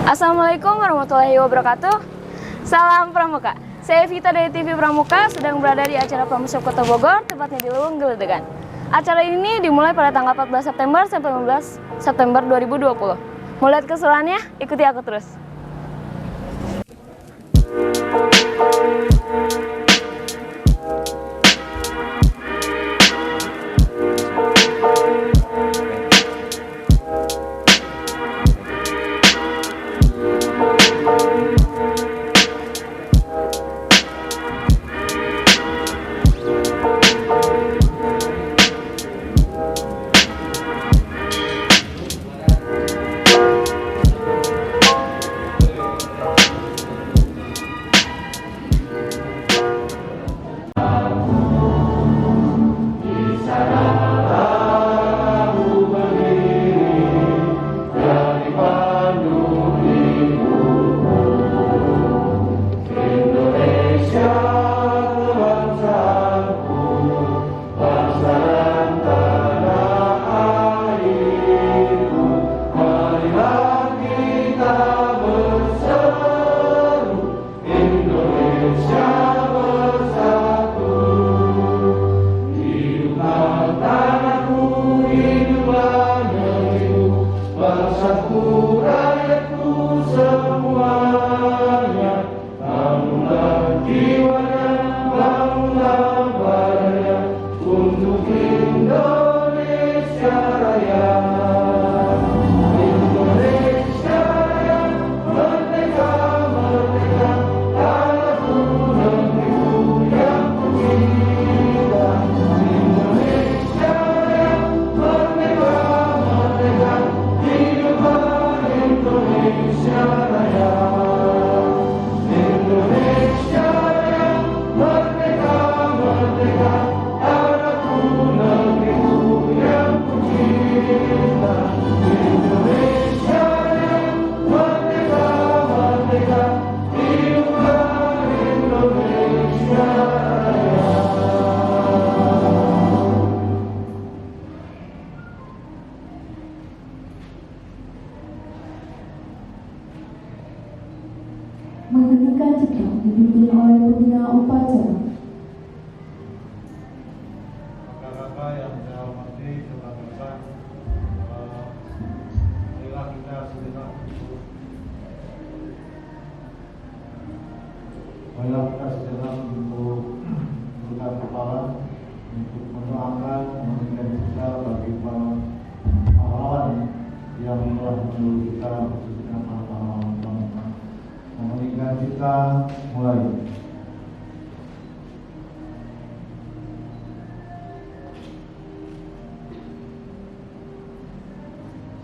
Assalamualaikum warahmatullahi wabarakatuh. Salam Pramuka. Saya Vita dari TV Pramuka sedang berada di acara Pramusim Kota Bogor, tepatnya di Leweng Geledegan. Acara ini dimulai pada tanggal 14 September sampai 15 September 2020. Mau lihat keseruannya? Ikuti aku terus. Menghentikan cekrak dipimpin oleh pembina upacara. Kakak-kakak yang saya hormati, rekan-rekan, marilah kita sejenak untuk menundukkan kepala untuk mendoakan memberikan kita bagi para pahlawan yang telah mendahului kita, khususnya para pahlawan Pramuka. Mengingat kita mulai.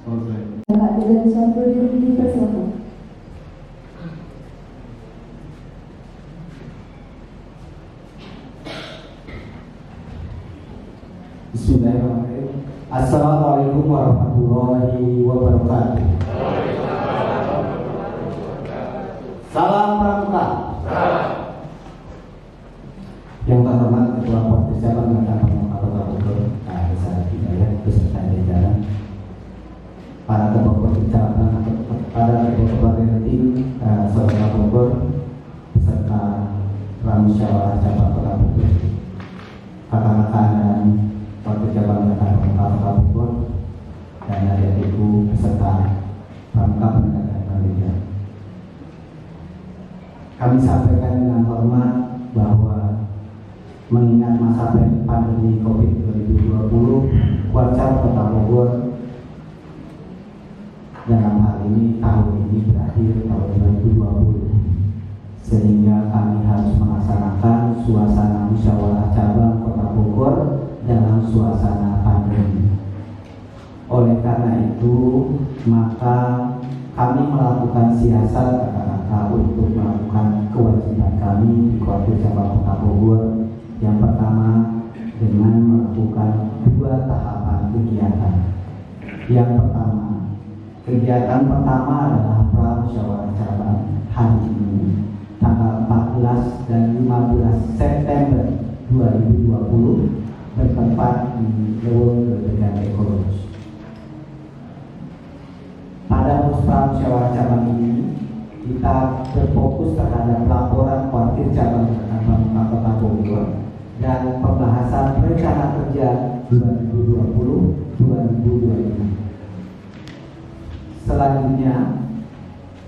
Selesai. Kakak tidak bisa berdiri di persilakan. Bismillahirrahmanirrahim. Assalamualaikum warahmatullahi wabarakatuh. Salam Pramuka. Yang terhormat Ketua Pordes Cabang Negara Pramuka Kota Bogor, Desa Hidayat beserta jajaran, para ketua cabang, para ketua tim Saudara Bogor beserta Pramusyawarah Cabang Kota Bogor, kakak-kakak dan Pordes Cabang Negara Pramuka Kota Bogor, dan adik-adikku beserta Pramuka Pendidikan Indonesia. Kami sampaikan dengan hormat bahwa mengingat masa pandemi COVID-20, Kuarcar Kota Bogor dalam hal ini tahun ini berakhir tahun 2020, sehingga kami harus melaksanakan suasana musyawarah cabang Kota Bogor dalam suasana pandemi. Oleh karena itu, maka kami melakukan siasat kakak-kakak untuk melakukan kewajiban kami di Koardir Cabang Kota Bogor. Yang pertama, dengan melakukan 2 tahapan kegiatan. Yang pertama, kegiatan pertama adalah pramusyawarah cabang hari ini, tanggal 14 dan 15 September 2020 bertempat di Leweng Geledegan Ekologi. Pada fokus pramusyawarah cabang ini kita berfokus terhadap laporan kuartir cabang Gerakan Pramuka Kota Bogor dan pembahasan rencana kerja 2020-2025. Selanjutnya,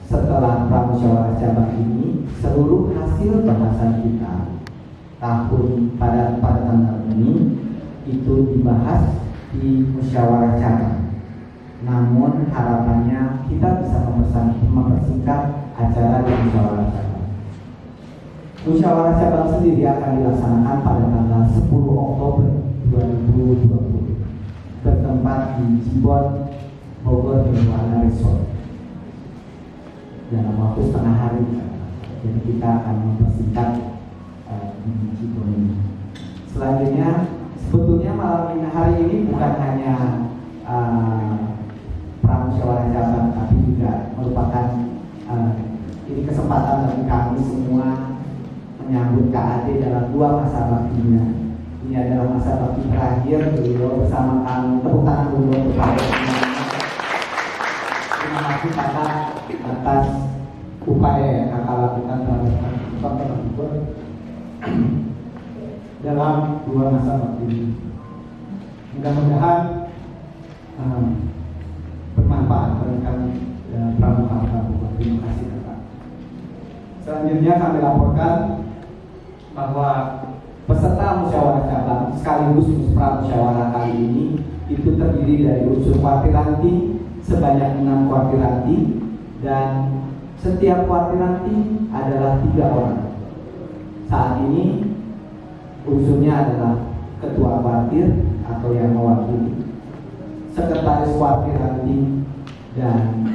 setelah pramusyawarah cabang ini, seluruh hasil bahasan kita pada tanggal ini itu dibahas di musyawarah cabang. Namun harapannya kita bisa mempersingkat acara di musyawarah cabang. Musyawarah cabang sendiri akan dilaksanakan pada tanggal 10 Oktober 2020 bertempat di Cirebon, Bogor Nirwana Resort dalam waktu setengah hari. Jadi kita akan mempersingkat di Cirebon ini. Selanjutnya, sebetulnya malam hari ini bukan hanya pramusyawarah cabang, tapi juga merupakan ini kesempatan bagi kami semua menyambut KAD dalam 2 masa baktinya. Ini adalah masa bakti terakhir beliau bersama kami. Tepuk tangan dulu untuk Pak. Terima kasih kakak atas upaya yang kakak lakukan terhadap Kota Bogor dalam 2 masa bakti ini. Mudah-mudahan bermanfaat bagi kami pramuka Bogor. Terima kasih kakak. Selanjutnya kami laporkan bahwa peserta musyawarah cabang sekaligus pramusyawarah kali ini itu terdiri dari unsur kuartiranti sebanyak 6 kuartiranti dan setiap kuartiranti adalah 3 orang. Saat ini unsurnya adalah ketua kuartir atau yang mewakili, sekretaris kuartiranti, dan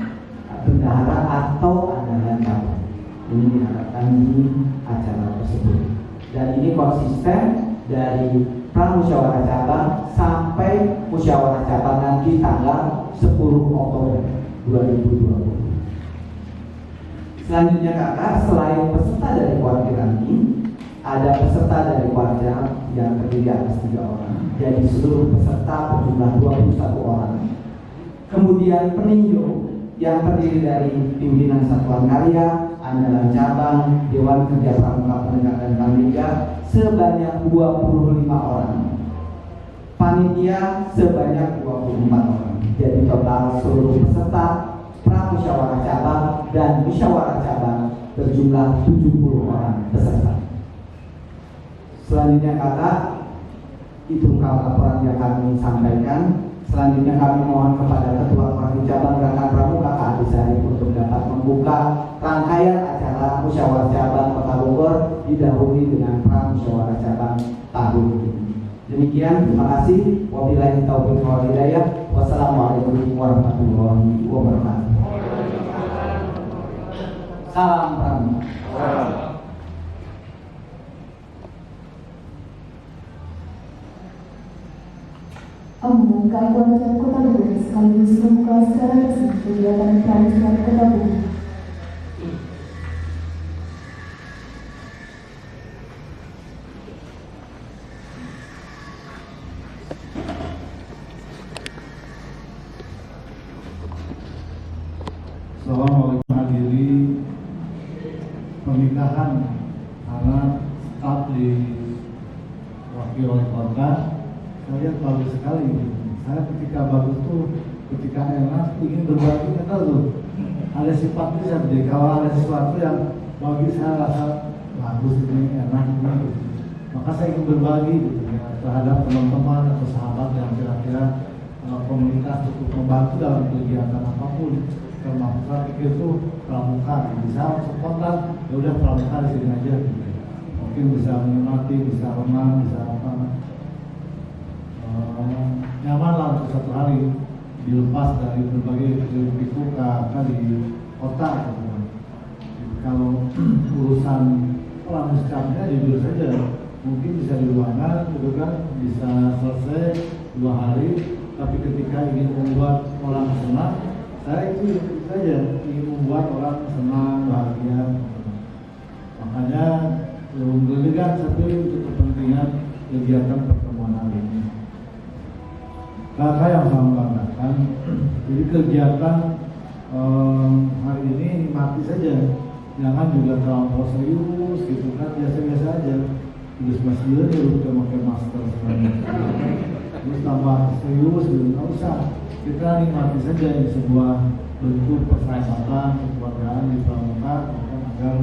bendahara atau andalan cabang. Ini diharapkan di acara tersebut. Dan ini konsisten dari pramusyawarah cabang sampai musyawarah cabang nanti tanggal 10 Oktober 2020. Selanjutnya kakak, selain peserta dari kuartiranti, ada peserta dari kuartir yang terdiri atas 3 orang. Jadi seluruh peserta berjumlah 21 orang. Kemudian peninjau yang terdiri dari pimpinan satuan karya, andalan cabang, Dewan Kerja Pramuka Penegak dan Kamliga sebanyak 25 orang. Panitia sebanyak 24 orang. Jadi total seluruh peserta pramusyawarah cabang dan musyawarah cabang berjumlah 70 orang peserta. Selanjutnya kakak, itu laporan yang kami sampaikan. Selanjutnya kami mohon kepada Ketua Kuartir Cabang Gerakan Pramuka KAD Syarif untuk dapat membuka rangkaian acara musyawarah cabang Kota Bogor didahului dengan pramusyawarah cabang tahun ini. Demikian, terima kasih. Wabillahi taufiq wal hidayah. Wassalamualaikum warahmatullahi wabarakatuh. Salam pramuka. Mengumumkan Kuartir Kota Bogor sekaligus membuka secara resmi kegiatan pramusyawarah Kota Bogor. Assalamualaikum hadiri pernikahan anak staf diwakili oleh keluarga. Saya bagus sekali. Saya ketika bagus tuh, ketika enak ingin berbagi, kita tuh ada sifat bisa. Jadi kalau ada sesuatu yang bagi saya rasa bagus ini, enak ini, maka saya ingin berbagi gitu, ya, terhadap teman-teman atau sahabat yang kira-kira komunitas untuk membantu dalam kegiatan apapun. Termasuk saya pikir itu pramuka, bisa spontan, ya udah pramuka di sini aja. Gitu. Mungkin bisa menikmati, bisa renang, bisa apa. Nyaman lah untuk satu hari dilepas dari berbagai pikuk di kota. Kalau urusan pramuskanya jujur saja mungkin bisa di ruangan gitu kan, bisa selesai 2 hari, tapi ketika ingin membuat orang senang, saya itu saja ingin membuat orang senang, bahagia. Makanya menggelikan satu untuk kepentingan kegiatan pertemuan hari ini. Kakak yang saya banggakan, jadi kegiatan hari ini nikmati saja, jangan juga terlalu serius gitu kan, biasa-biasa aja. Tulis masjid ya udah pakai masker sekarang, terus tambah serius gitu, nggak usah. Kita nikmati saja ini sebuah bentuk persahabatan, kekeluargaan di pramuka, agar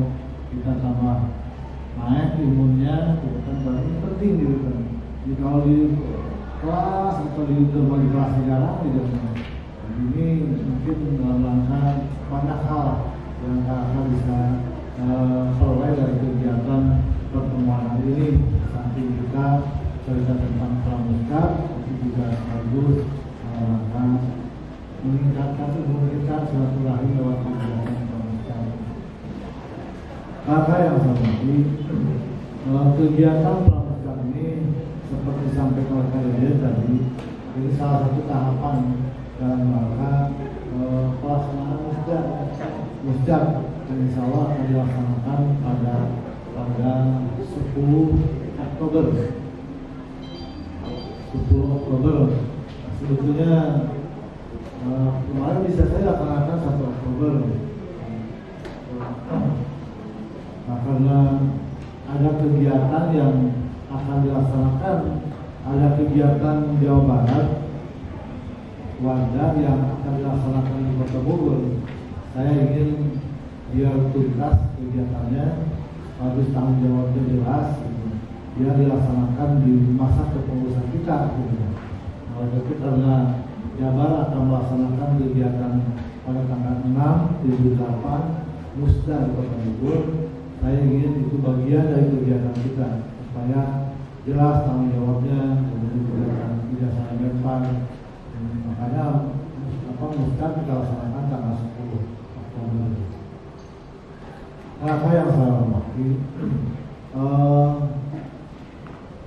kita tambah naik imunnya, gitu kan, ini penting gitu kan. Jadi kalau di kelas atau di berbagai kelas jarang gitu kan. Ini mungkin dalam rangka banyak hal yang akan bisa peroleh dari kegiatan pertemuan hari ini. Nanti kita cerita tentang pramuka, tapi juga sekaligus rangka meningkatkan ilmu kita silaturahmi lewat kegiatan pramuka. Maka yang saya hormati, kegiatan pramuka ini seperti disampaikan oleh kalian tadi, ini salah satu tahapan dalam rangka pelaksanaan musjab dan insya Allah akan dilaksanakan pada tanggal 10 Oktober. Sebetulnya kemarin bisa saya laksanakan 1 Oktober. Nah, karena ada kegiatan yang akan dilaksanakan, ada kegiatan Jawa Barat wadah yang akan dilaksanakan di Kota Bogor. Saya ingin biar tuntas kegiatannya, harus tanggung jawabnya jelas, gitu. Biar dilaksanakan di masa kepengurusan kita. Gitu. Jadi karena Jabar akan melaksanakan kegiatan pada tanggal 6, 7, 8 Musda di Kota Bogor. Saya ingin itu bagian dari kegiatan kita supaya jelas tanggung jawabnya, kemudian kegiatan tidak salah lempar. Makanya Musda kita laksanakan tanggal 10 Oktober. Apa yang saya hormati,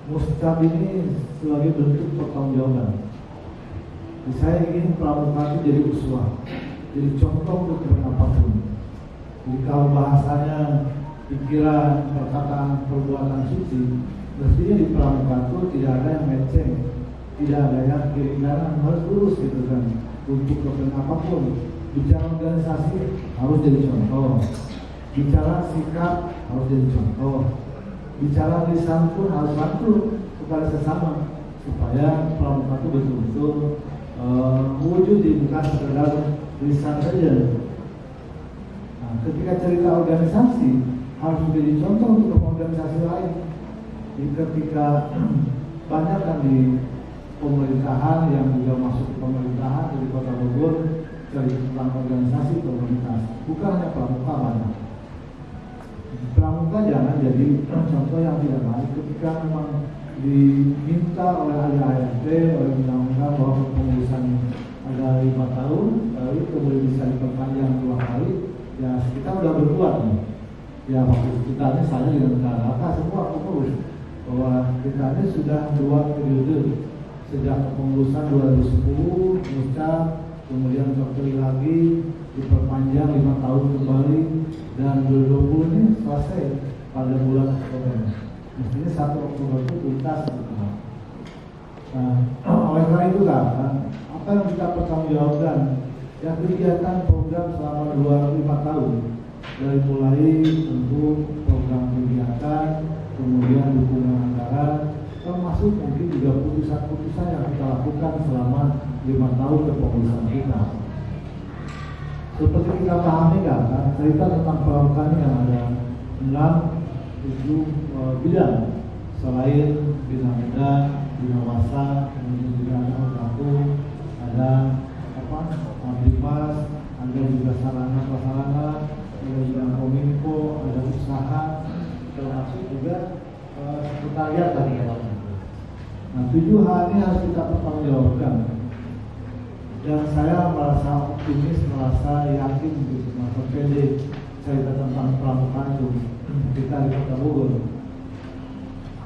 Musda ini sebagai bentuk pertanggungjawaban. Saya ingin pramuka itu jadi uswah, jadi contoh untuk apapun. Jadi kalau bahasanya pikiran, perkataan, perbuatan suci, mestinya di pramuka itu tidak ada yang meceng, tidak ada yang kiri kanan, harus lurus gitu kan. Untuk kepentingan apapun, bicara organisasi harus jadi contoh, bicara sikap harus jadi contoh, bicara lisan pun harus bantu kepada sesama supaya pramuka itu betul-betul wujud di bukan sekedar lisan saja. Nah, ketika cerita organisasi harus menjadi contoh untuk organisasi lain. Jadi ketika banyak kan di pemerintahan yang juga masuk ke pemerintahan dari Kota Bogor cerita tentang organisasi komunitas, bukan hanya pramuka banyak. Pramuka jangan jadi contoh yang tidak baik ketika memang diminta oleh ART, oleh undang-undang bahwa kepengurusan ada 5 tahun, lalu kemudian bisa diperpanjang 2 kali. Ya kita udah berbuat nih. Ya waktu kita ini saya dengan Karaka semua pengurus bahwa kita ini sudah 2 periode sejak kepengurusan 2010 Musda, kemudian terpilih lagi diperpanjang 5 tahun kembali, dan 2020 ini selesai pada bulan Oktober. Mestinya 1 Oktober itu tuntas. Nah, oleh karena itu kan, apa yang kita pertanggungjawabkan? Ya kegiatan program selama 25 tahun, dari mulai untuk program kegiatan, kemudian dukungan anggaran, termasuk mungkin juga putusan-putusan yang kita lakukan selama 5 tahun kepengurusan kita. Seperti kita pahami kan, cerita tentang pramuka ini yang ada 6-7 bidang, selain bidang medan, bidang wasa, kemudian juga ada orgaku, ada Abrimas, ada juga sarana prasarana, ada bidang kominfo, ada usaha, termasuk juga sekretariat tadi ya. Nah 7 hal ini harus kita pertanggungjawabkan. Dan saya merasa optimis, merasa yakin, merasa pede cerita tentang pramuka itu kita di Kota Bogor.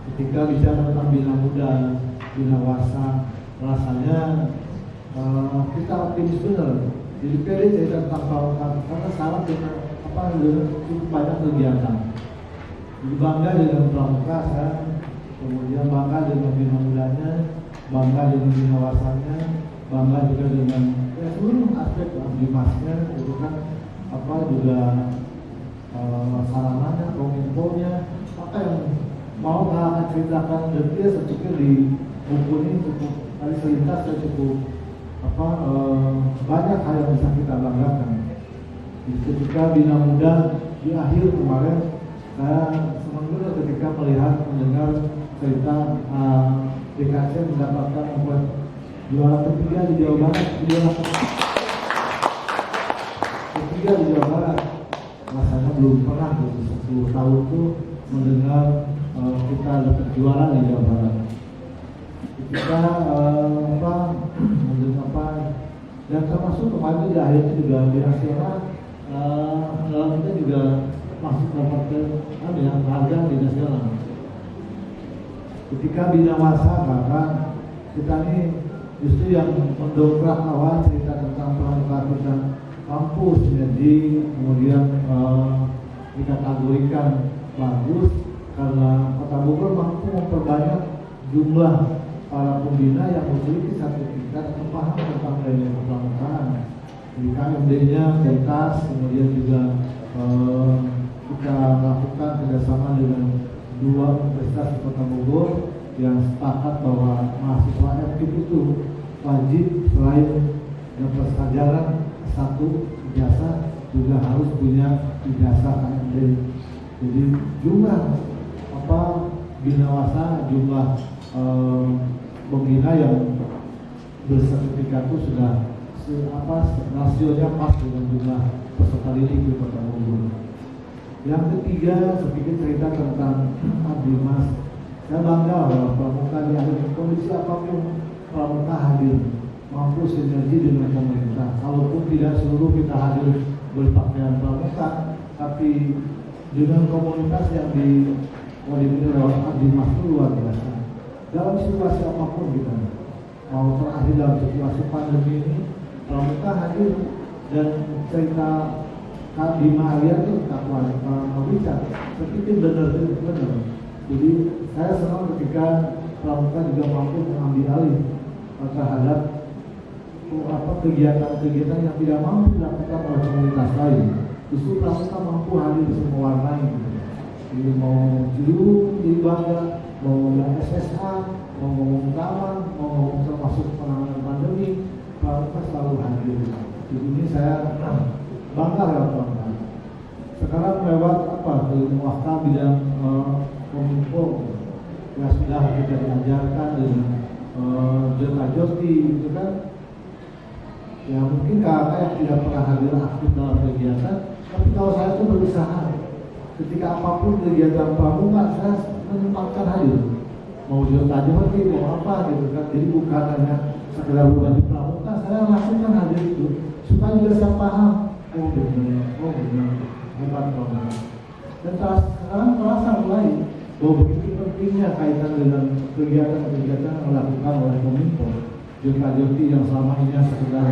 Ketika bicara tentang bina muda, bina wasa, rasanya kita optimis benar. Jadi pede cerita tentang pramuka karena salah dengan cukup banyak kegiatan. Jadi bangga dengan pramuka saya, kemudian bangga dengan bina mudanya, bangga dengan bina wasanya, bangga juga dengan ya, seluruh aspek Dimasnya itu kan juga sarananya, kominfonya, maka yang mau akan ceritakan detail saya pikir di buku ini cukup dari selintas saya cukup banyak hal yang bisa kita banggakan. Ketika Bina Muda di akhir kemarin saya senang juga ketika mendengar cerita DKC mendapatkan membuat juara ketiga di Jawa Barat, ketiga di Jawa Barat. Rasanya belum pernah 10 tahun itu mendengar kita dapat juara di Jawa Barat. Kita dan termasuk kemarin di akhirnya juga di nasional dalam kita juga masuk dapat ke harga di nasional. Ketika Bina Wasa bahkan kita ini justru yang mendongkrak awal cerita tentang pramuka kita mampu sinergi, kemudian dikategorikan bagus karena Kota Bogor mampu memperbanyak jumlah para pembina yang memiliki sertifikat dan paham tentang nilai kepramukaan. Jadi KMD-nya tuntas, kemudian juga kita melakukan kerjasama dengan 2 universitas di Kota Bogor yang sepakat bahwa mahasiswa FKIP itu wajib selain dapat sarjana satu ijazah juga harus punya ijazah KMD. Jadi jumlah binawasa, jumlah pembina yang bersertifikat itu sudah rasionya pas dengan jumlah peserta didik di Kota Bogor. Yang ketiga, saya pikir cerita tentang Dimas. Saya bangga bahwa pramuka di akhir kondisi apapun pramuka hadir, mampu sinergi dengan pemerintah. Kalaupun tidak seluruh kita hadir berpakaian pramuka, tapi dengan komunitas yang diwadili lewat Dimas itu luar biasa. Dalam situasi apapun kita, mau terakhir dalam situasi pandemi ini, pramuka hadir dan cerita di Maria itu tak berbicara, tapi benar. Jadi saya senang ketika pramuka juga mampu mengambil alih terhadap kegiatan-kegiatan yang tidak mampu dilakukan oleh komunitas lain. Justru pramuka mampu hadir semua warnai. Jadi mau Ciliwung, di Bangga, mau ngomong SSH, mau ngomong taman, mau ngomong termasuk penanganan pandemi, pramuka selalu hadir. Jadi ini saya bangga lewat pramuka. Sekarang lewat waktu bidang kominfo yang sudah kita diajarkan dengan joti itu kan, ya mungkin kakak yang tidak pernah hadir aktif dalam kegiatan, tapi kalau saya itu berusaha ketika apapun kegiatan pramuka saya menyempatkan hadir, mau joti mau apa gitu kan. Jadi bukan hanya sekedar berbagi pramuka, saya lakukan hadir itu supaya juga saya paham benar hebat pramuka. Dan sekarang terasa mulai bahwa begitu pentingnya kaitan dengan kegiatan-kegiatan yang dilakukan oleh Kominfo. Joti yang selama ini sekedar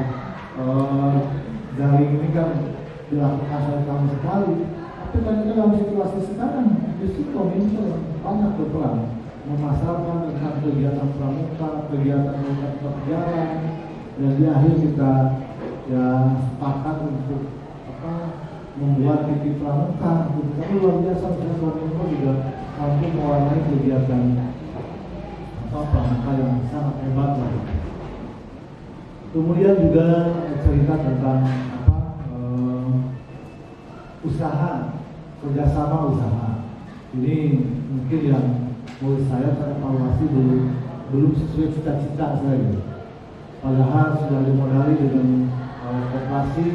daring ini kan dilakukan sekali sekali. Tapi kan dalam situasi sekarang justru Kominfo banyak berperan memasarkan tentang kegiatan pramuka, kegiatan tempat jalan, dan di akhir kita ya sepakat untuk membuat titik pramuka. Tapi luar biasa, karena Kominfo juga mampu mewarnai kegiatan pramuka yang sangat hebat lah. Kemudian juga cerita tentang usaha, kerjasama usaha. Ini mungkin yang menurut saya evaluasi belum sesuai cita-cita saya. Padahal sudah dimodali dengan koperasi,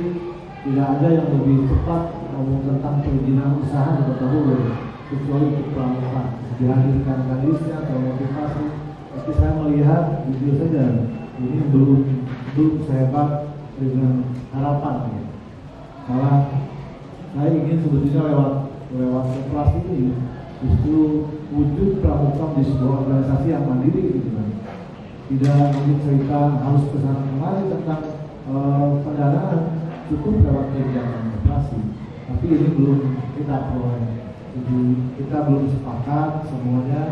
tidak ada yang lebih cepat ngomong tentang perizinan usaha di Kota Bogor kecuali untuk pramuka. Dihadirkan kadisnya atau motivasi, tapi saya melihat jujur saja ini belum sehebat dengan harapan. Malah saya ingin sebetulnya lewat koperasi ini justru wujud pramuka di sebuah organisasi yang mandiri gitu kan. Tidak mungkin cerita harus kesana kemari tentang pendanaan, cukup lewat kegiatan koperasi. Tapi ini belum kita peroleh. Jadi kita belum sepakat semuanya,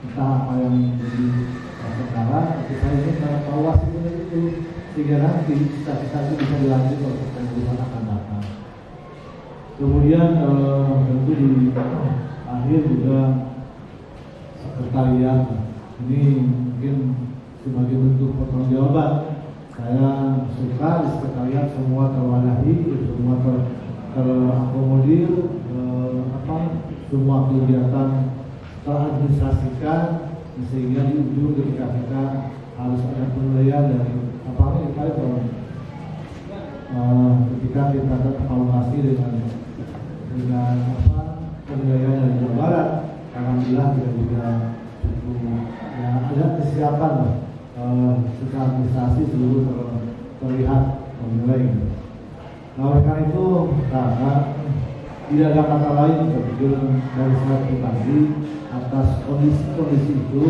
entah apa yang menjadi perkara. Tapi saya ingin evaluasi ini itu sehingga nanti cita-cita itu bisa dilanjut untuk pemerintahan akan datang. Kemudian tentu di akhir juga sekretariat ini mungkin sebagai bentuk pertanggungjawaban. Saya suka di sekretariat semua terwadahi, semua terakomodir, semua kegiatan teradministrasikan sehingga di ujung ketika kita harus ada penilaian dari ketika kita evaluasi dengan penilaian dari Jawa Barat, alhamdulillah kita juga cukup ya ada kesiapan secara administrasi seluruh terlihat menilai. Nah oleh karena itu tidak ada kata lain dari saya pribadi atas kondisi itu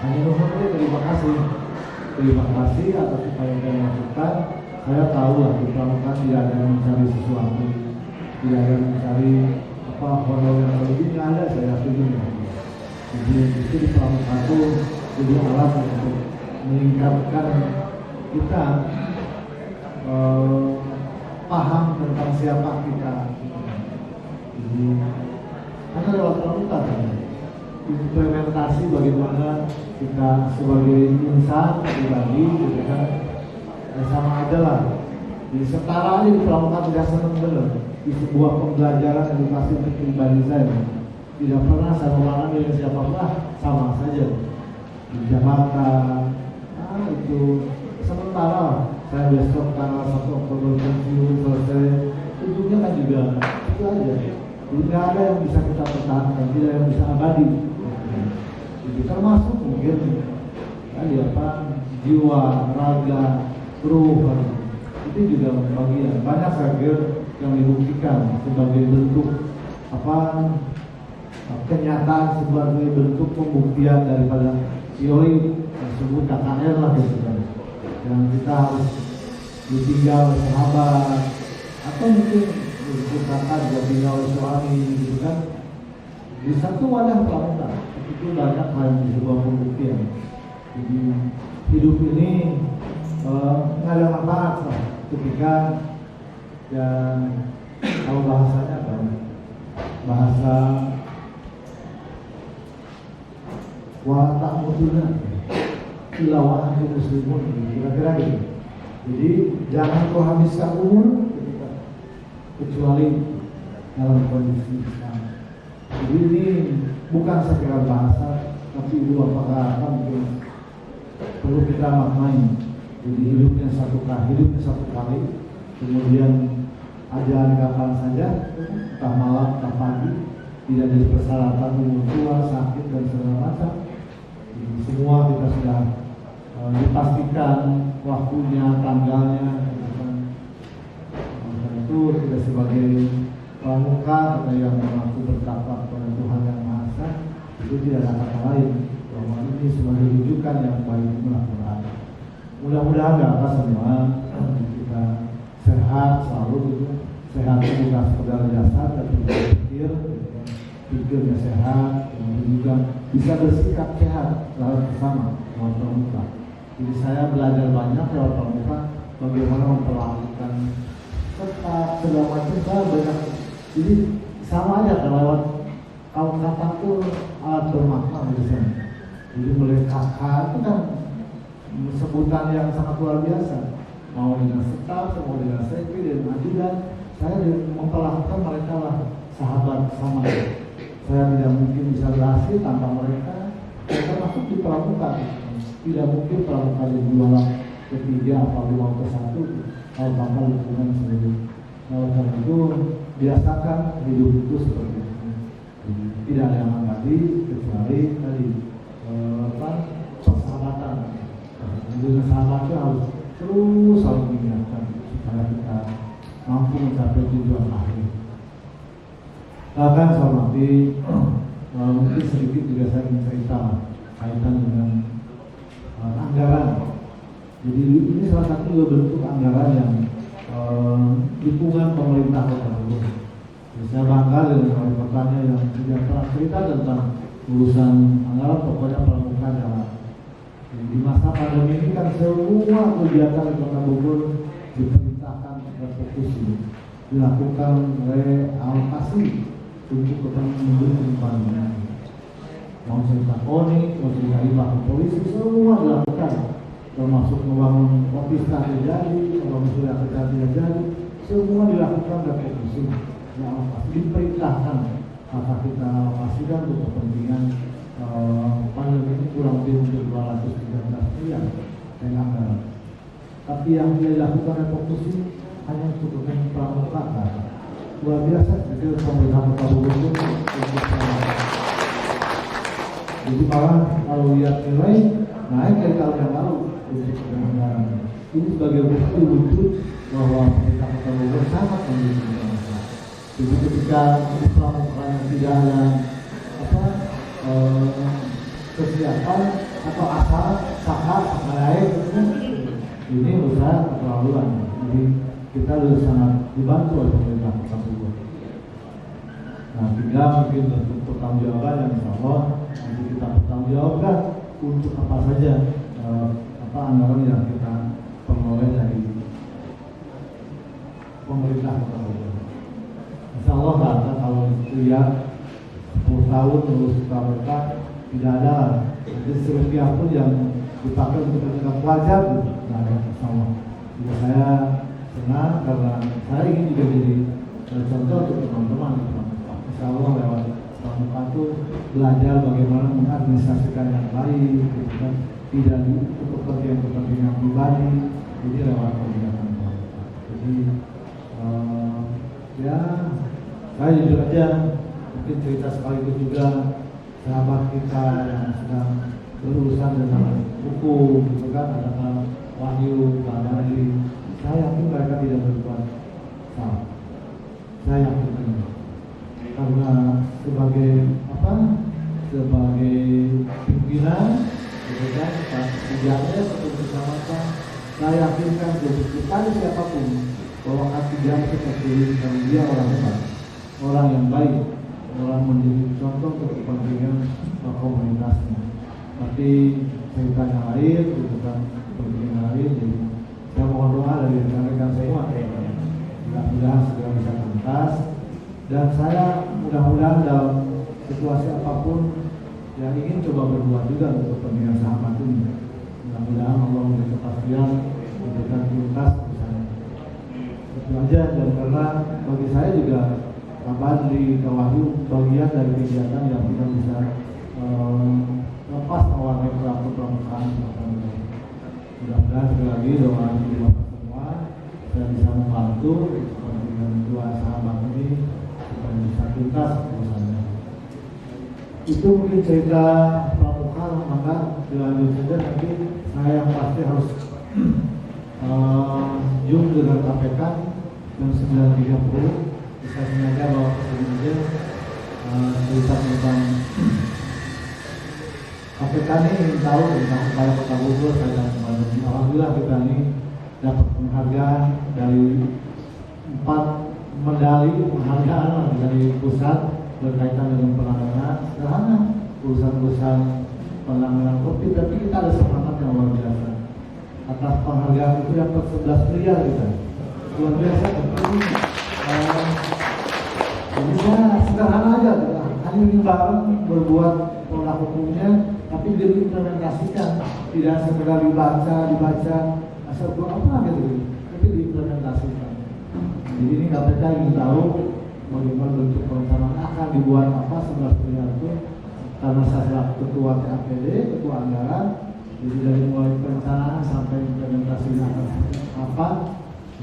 hanya mengucapkan terima kasih atas upaya yang saya lakukan. Saya tahu lah di Pramuka tidak ada yang mencari sesuatu, tidak ada yang mencari honor yang lebih, nggak ada, saya yakin. Jadi itu di Pramuka itu jadi alat untuk meningkatkan kita paham tentang siapa kita. Jadi karena lewat Pramuka implementasi bagaimana kita sebagai insan pribadi gitu kan, sama aja lah. Jadi setara aja di Pramuka tidak senang benar di sebuah pembelajaran edukasi untuk pribadi saya. Tidak pernah saya melarang dengan siapapun, sama saja di Jakarta. Itu sementara saya besok tanggal 1 Oktober pensiun selesai, ujungnya kan juga itu aja. Tidak ada yang bisa kita pertahankan, tidak yang bisa abadi. Jadi termasuk mungkin jiwa, raga, ruh, itu juga bagian. Banyak saya kira yang dibuktikan sebagai bentuk kenyataan, sebagai bentuk pembuktian daripada teori tersebut KKR lah gitu kan. Yang kita harus ditinggal oleh sahabat atau mungkin dikatakan juga tinggal oleh suami gitu kan. Di satu wadah Pramuka itu banyak hal yang sebuah pembuktian. Jadi hidup ini nggak ada manfaat lah ketika yang kalau bahasanya bahasa wala ta'muduna ilawahan muslimun, kira-kira gitu. Jadi jangan kau habiskan umur kecuali dalam kondisi Islam. Jadi ini bukan sekedar bahasa, tapi dua perkara mungkin perlu kita maknai. Jadi hidupnya satu kali, kemudian ajaran kapan saja, entah malam, entah pagi, tidak ada persyaratan umur tua, sakit dan segala macam. Jadi semua kita sudah dipastikan waktunya, tanggalnya. Itu tidak sebagai pramuka atau yang mengaku bertakwa kepada Tuhan Yang Maha Esa, itu tidak ada kata lain bahwa ini sebagai rujukan yang baik melakukan. Mudah-mudahan kita semua kita sehat selalu gitu. Sehat bukan sekedar jasad tapi pikirnya sehat, kemudian juga bisa bersikap sehat dalam bersama lewat pramuka. Jadi saya belajar banyak lewat pramuka bagaimana memperlakukan serta segala macam. Saya banyak, jadi sama aja lewat kalau kataku alat bermakna di sana. Jadi mulai kakak itu kan sebutan yang sangat luar biasa. Mau dengan staf, mau dengan sekri dan ajudan, saya memperlakukan mereka lah sahabat sama. Saya tidak mungkin bisa berhasil tanpa mereka. Mereka masuk di pramuka. Tidak mungkin pramuka di jualan ketiga atau 5 ke 1 kalau tanpa lingkungan sendiri. Nah, karena itu biasakan hidup itu seperti itu. Tidak ada yang abadi kecuali tadi persahabatan. Dengan sahabatnya harus terus saling mengingatkan supaya kita mampu mencapai tujuan akhir. Bahkan saya hormati, mungkin sedikit juga saya ingin cerita kaitan dengan anggaran. Jadi ini salah satu bentuk anggaran yang dukungan pemerintah Kota Bogor. Saya bangga dengan wali kotanya yang tidak pernah cerita tentang urusan anggaran, pokoknya pramuka jalan. Di masa pandemi ini kan semua kegiatan di Kota Bogor diperintahkan fokus dilakukan realokasi untuk kepentingan mau cerita KONI, mau cerita hibah polisi, semua dilakukan, termasuk membangun ofis jadi, membangun surat kerja jadi, semua dilakukan dan fokus diperintahkan. Maka kita alokasikan untuk kepentingan pandemi ini kurang lebih untuk 213 miliar anggaran. Tapi yang dia lakukan fokus ini hanya untuk kepentingan pramuka. Luar biasa, jadi pemerintah Kota Bogor itu jadi malah kalau lihat nilai naik dari tahun yang lalu untuk anggaran. Ini sebagai bukti wujud bahwa pemerintah Kota Bogor sangat mendukung masyarakat. Jadi ketika pramuka yang tidak ada kesiapan atau asal sahar lain ini usaha keterlaluan. Jadi kita harus sangat dibantu oleh pemerintah Kota Bogor. Nah, tinggal mungkin bentuk pertanggungjawaban yang insya Allah nanti kita pertanggungjawabkan untuk apa saja anggaran yang kita peroleh dari pemerintah Kota Bogor. Insya Allah kalau lihat 10 tahun terus mereka tidak ada, jadi serupiah pun yang dipakai untuk menjaga pelajar, nah insya Allah. Jadi saya senang karena saya ingin juga jadi contoh untuk teman-teman. Insya Allah lewat pramuka itu belajar bagaimana mengadministrasikan yang baik, gitu kan? Tidak untuk kepentingan pribadi, jadi lewat kegiatan pramuka. Jadi ya saya jujur aja, mungkin cerita sekaligus juga sahabat kita yang sedang berurusan dengan hukum, gitu kan, ada Pak Wahyu, Pak Dari. Saya yakin mereka tidak berbuat salah. Saya yakin ini. Karena sebagai sebagai pimpinan, gitu kan, kerjanya seperti kecamatan, saya yakinkan kepada siapapun bahwa kerjanya seperti dan dia orang hebat, orang yang baik, orang menjadi contoh untuk kepentingan komunitasnya. Tapi ceritanya lain, gitu kan, kepentingan lain. Jadi saya mohon doa dari rekan-rekan semua, mudah-mudahan segera bisa tuntas. Dan saya mudah-mudahan dalam situasi apapun yang ingin coba berbuat juga untuk kepentingan sahabat ini. Mudah-mudahan Allah memberi kepastian memberikan tuntas misalnya. Itu aja, dan karena bagi saya juga kabar di Kawahyu bagian dari kegiatan yang kita bisa lepas mewarnai pramukaan. Mudah-mudahan sekali lagi doa dari Bapak semua saya bisa membantu dengan dua sahabat ini supaya bisa tuntas urusannya. Itu mungkin cerita pramuka, maka dilanjut saja nanti saya yang pasti harus Zoom dengan KPK jam 9.30. Saya sengaja bawa ke sini aja cerita tentang KPK ini ingin tahu tentang upaya Kota Bogor terhadap pandemi. Alhamdulillah kita ini dapat penghargaan dari 4 medali penghargaan dari pusat berkaitan dengan penanganan sederhana urusan-urusan penanganan COVID, tapi kita ada semangat yang luar biasa. Atas penghargaan itu dapat 11 miliar kita. Luar biasa. Jadi saya sederhana aja, hanya ingin bareng berbuat produk hukumnya, tapi diimplementasikan, tidak sekedar dibaca, asal buat apa gitu, tapi diimplementasikan. Jadi ini KPK ingin tahu bagaimana bentuk perencanaan akan dibuat apa 11 miliar itu, karena saya selaku ketua TAPD, ketua anggaran, jadi dari mulai perencanaan sampai implementasinya apa,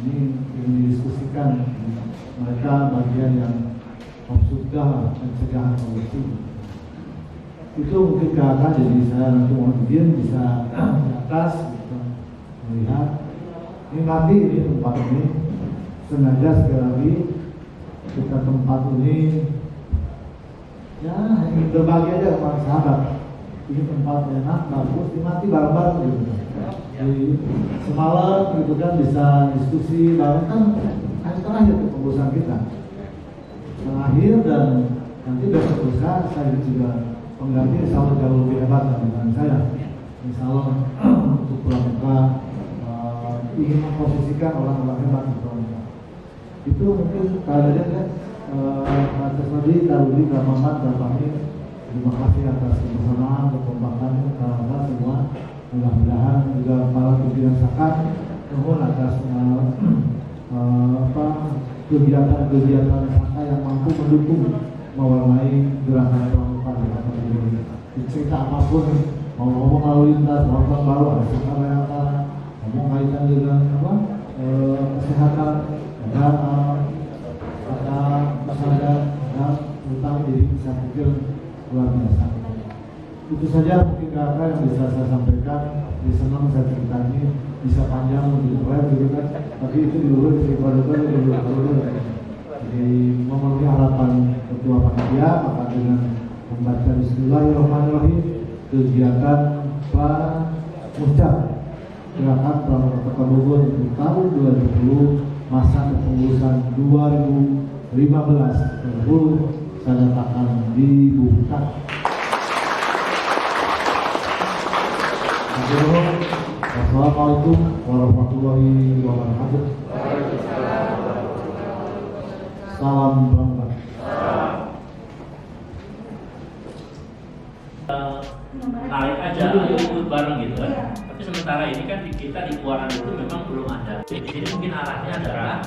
ini ingin didiskusikan. Mereka bagian yang mencegah korupsi. Itu mungkin ke atas, jadi saya nanti mohon izin bisa di atas gitu, melihat ini nanti ini tempat ini sengaja sekali lagi kita tempat ini ya ingin berbagi aja sama sahabat. Ini tempat enak, bagus, dimati bareng-bareng gitu. Jadi semalam gitu kan bisa diskusi bareng, kan hari terakhir keputusan kita terakhir, dan nanti besok lusa saya juga pengganti sama jauh lebih hebat dengan saya. misalnya untuk pramuka ingin memposisikan orang-orang hebat di pramuka. Itu mungkin keadaannya kan atas tadi Daruli Ramaman dan kami terima kasih atas kebersamaan kekompakan karena semua. Mudah-mudahan juga para pimpinan Sakat mohon atas kegiatan-kegiatan Sakat yang mampu mendukung mewarnai gerakan pramuka di kota ini. Cerita apapun, mau ngomong lalu lintas, ngomong baru ada Sakat Layakara, ngomong kaitan dengan kesehatan, ada masyarakat, ada tentang diri saya pikir luar biasa. Itu saja mungkin kakak yang bisa saya sampaikan. Senang saya cerita ini bisa panjang lebih keren gitu kan, tapi itu diurut dulu. Jadi memenuhi harapan ketua panitia, maka dengan membaca Bismillahirrahmanirrahim kegiatan pramuka gerakan pramuka Kota Bogor untuk tahun 2020 masa kepengurusan 2015 saya nyatakan dibuka. Assalamualaikum warahmatullahi wabarakatuh. Salam pramuka. Tarik aja, ikut bareng gitu kan. Tapi sementara ini kan kita di Kuaran itu memang belum ada. Di sini mungkin arahnya adalah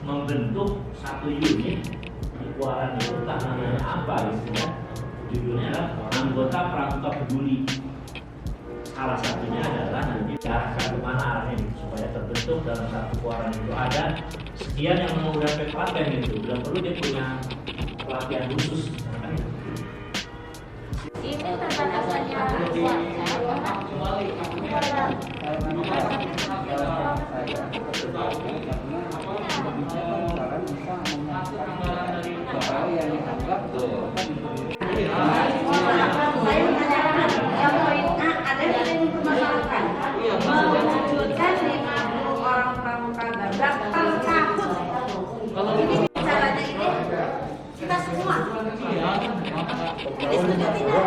membentuk satu unit di Kuaran itu, entah namanya apa gitu ya. Judulnya adalah anggota pramuka peduli. Salah satunya adalah nanti diarahkan kemana arahnya gitu, supaya terbentuk dalam satu Kuaran itu ada sekian yang mau udah paten gitu. Udah perlu dia punya pelatihan khusus. Ini tentang asalnya mewujudkan 50 orang pramuka gagak per tahun. Ini caranya ini kita semua. Ini sudah tidak.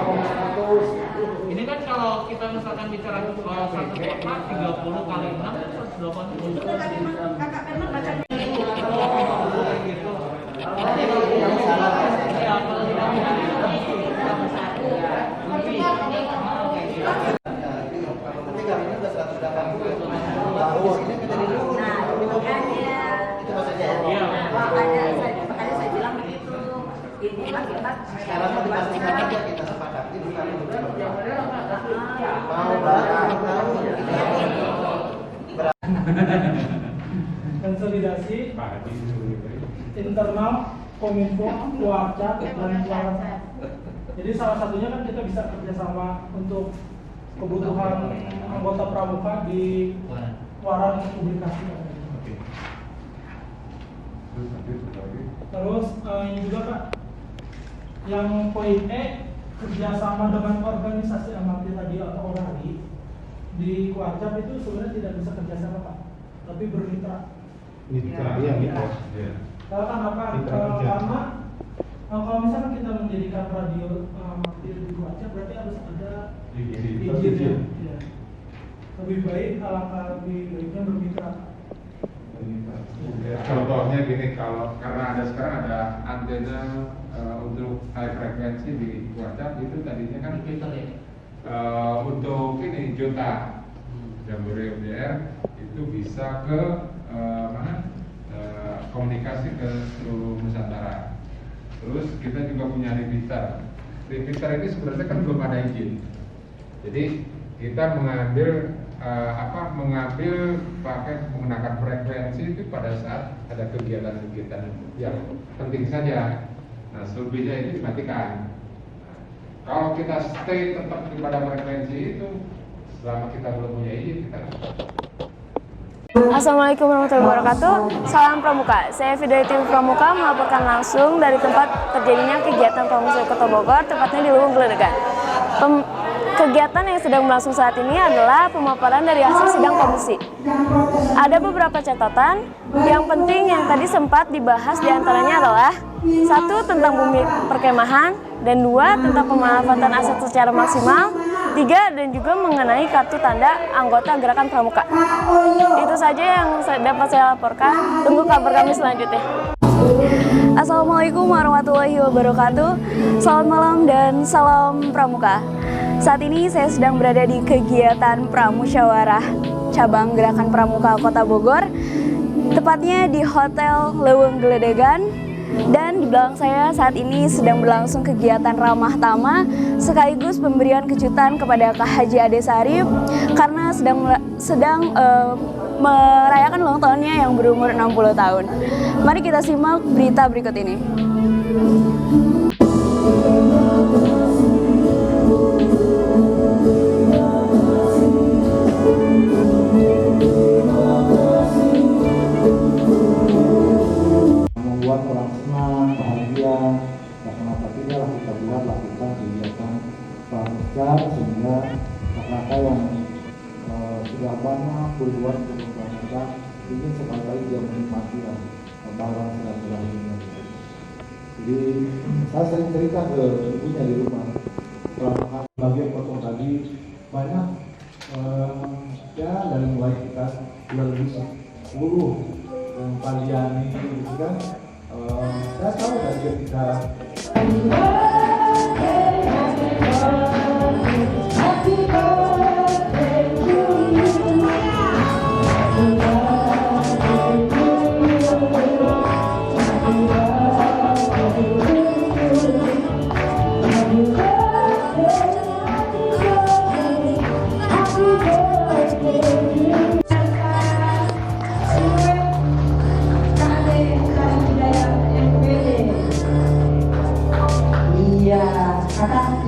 Ini kan kalau kita misalkan bicara satu kota 30 kali 6 180. Itu tadi kakak Firman baca konsolidasi internal Kominfo, Kuarca, dan Kuarca. Jadi salah satunya kan kita bisa kerjasama untuk kebutuhan anggota pramuka di Kuaran publikasi. Terus ini juga Pak, yang poin E, kerjasama dengan organisasi amati tadi atau orari di Kuarca itu sebenarnya tidak bisa kerjasama Pak, tapi bermitra. Mitra, iya mitra. Kenapa? Karena kalau misalkan kita menjadikan radio amatir di Kuarca, berarti harus ada izinnya. Ya. Lebih baik alangkah lebih baiknya bermitra. Contohnya gini, kalau karena ada sekarang ada antena untuk high frekuensi di Kuarca, itu tadinya kan untuk ini Jota Jambore UDR itu bisa ke komunikasi ke seluruh Nusantara. Terus kita juga punya repeater. Repeater ini sebenarnya kan belum ada izin. Jadi kita mengambil pakai menggunakan frekuensi itu pada saat ada kegiatan-kegiatan yang penting saja. Nah, selebihnya itu dimatikan. Kalau kita stay tetap pada frekuensi itu, selama kita belum punya izin, kita Assalamualaikum warahmatullahi wabarakatuh. Salam Pramuka. Saya Video TV Pramuka melaporkan langsung dari tempat terjadinya kegiatan Pramuka Kota Bogor, tepatnya di Luwung Geledegan. Kegiatan yang sedang berlangsung saat ini adalah pemaparan dari hasil sidang komisi. Ada beberapa catatan yang penting yang tadi sempat dibahas, diantaranya adalah 1. Tentang bumi perkemahan, dan 2. Tentang pemanfaatan aset secara maksimal, 3 dan juga mengenai kartu tanda anggota Gerakan Pramuka. Itu saja yang dapat saya laporkan. Tunggu kabar kami selanjutnya. Assalamualaikum warahmatullahi wabarakatuh. Selamat malam dan salam Pramuka. Saat ini saya sedang berada di kegiatan Pramusyawarah Cabang Gerakan Pramuka Kota Bogor, tepatnya di Hotel Leuweung Geledegan. Dan di belakang saya saat ini sedang berlangsung kegiatan ramah tamah sekaligus pemberian kejutan kepada Kak Haji Ade Sarip karena sedang merayakan ulang tahunnya yang berumur 60 tahun. Mari kita simak berita berikut ini. Membuat orang senang, bahagia, nah kenapa tidak lah kita lakukan kegiatan pramuka sehingga kakak-kakak yang sudah banyak berbuat untuk pramuka ingin sekali-kali dia menikmati lebaran silaturahminya. Jadi saya sering cerita ke ibunya di rumah, pramuka bagian potong tadi banyak ya dari mulai kita bulan 10 Paliani gitu kan, saya tahu dari ketika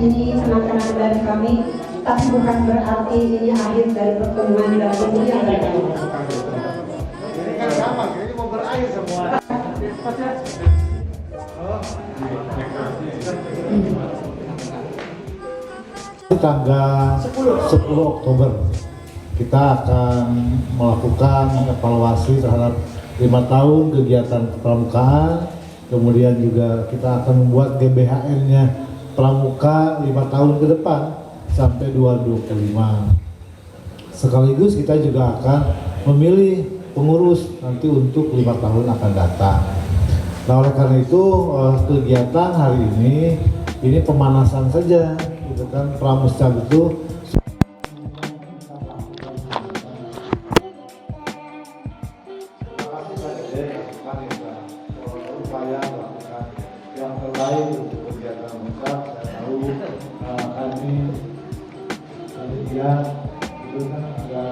ini senang-senang dari kami, tapi bukan berarti ini akhir dari pertemuan dan kemudian dari kami. ini kan sama, ini mau berair semua. Tanggal 10 Oktober kita akan melakukan evaluasi terhadap 5 tahun kegiatan pramukaan, kemudian juga kita akan membuat GBHN-nya Pramuka 5 tahun ke depan sampai 2025. Sekaligus kita juga akan memilih pengurus nanti untuk 5 tahun akan datang. Nah oleh karena itu kegiatan hari ini pemanasan saja, gitu kan. Pramuscab itu yang terbaik untuk kegiatan pramuka. Saya tahu kami panitia itu kan ada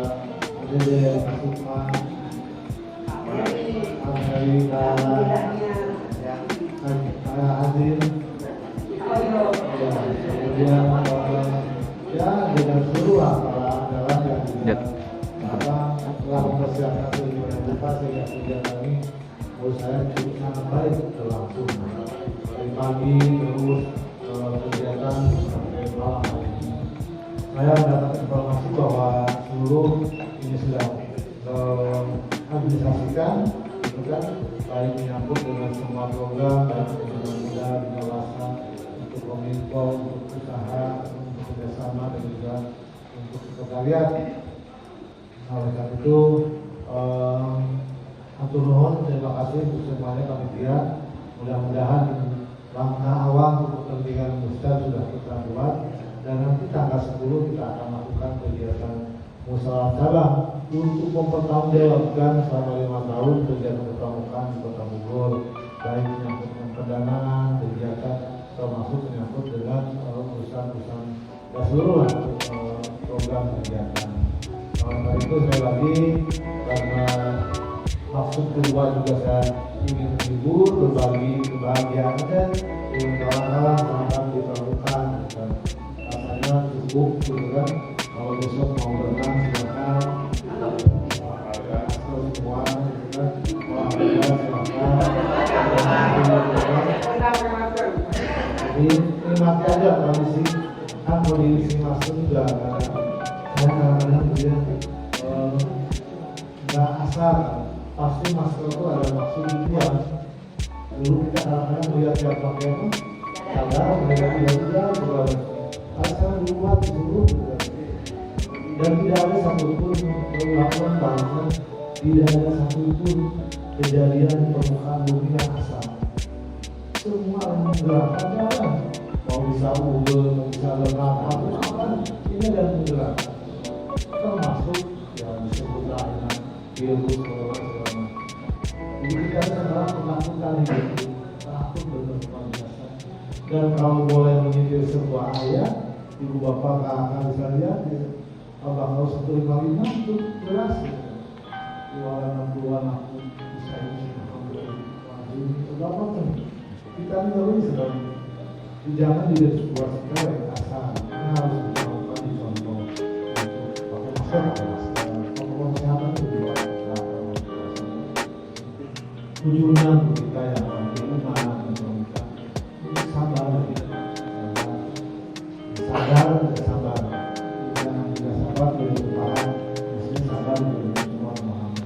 Asupan, Amerika, Adil, kemudian ya dengan seluruh adalah yang telah mempersiapkan kegiatan pramuka sehingga kegiatan ini menurut saya cukup sangat baik berlangsung dari pagi terus kegiatan sampai malam hari ini. Saya mendapat informasi bahwa seluruh ini sudah administrasikan, gitu kan, baik menyambut dengan semua program baik untuk muda di kawasan, untuk kominfo, untuk usaha, untuk kerjasama dan juga untuk sekretariat. Nah, oleh karena itu atur nuhun, terima kasih untuk semuanya panitia. Mudah-mudahan langkah awal untuk kepentingan Muscab sudah kita buat dan nanti tanggal 10 kita akan lakukan kegiatan musyawarah cabang untuk mempertanggungjawabkan selama 5 tahun kegiatan kepramukaan di Kota Bogor, baik menyangkut pendanaan, kegiatan termasuk menyangkut dengan urusan-urusan dan seluruh program kegiatan. Oleh itu sekali lagi karena maksud kedua juga saya ingin menghibur, berbagi kebahagiaan dan kawan-kawan sahabat di pramuka dan rasanya cukup gitu kan. Kalau besok mau berenang silakan, semua gitu kan, olahraga silakan. Jadi nikmati aja tradisi, kan mau diisi masuk juga saya kadang-kadang dia nggak asal. Pasti masker itu ada maksud tujuan. Dulu kita kadang-kadang melihat yang pakai apa, kadang mereka tidak juga asal dibuat dulu. dan tidak ada satupun keulangan bangsa, tidak ada satupun kejadian permukaan bumi yang asal. Semua yang menggerakkan jalan, mau bisa ubel, mau bisa lengkap, apa ini ada menggerakkan, termasuk yang disebut dengan virus corona. Jadi kita sekarang melakukan itu, takut benar-benar biasa. Dan kalau boleh menyetir sebuah ayat, ibu bapak akan bisa lihat ya. Abang 155 itu jelas ya. Jualan aku bisa ini apa kita ini sedang jangan jadi sebuah segala yang asal. Ini harus dilakukan di contoh untuk pakai masker, protokol kesehatan itu juga tujuan kita yang penting mana kita sabar, sadar dan sabar. Jangan tidak sabar dari paham, mesti sabar dari semua memahami.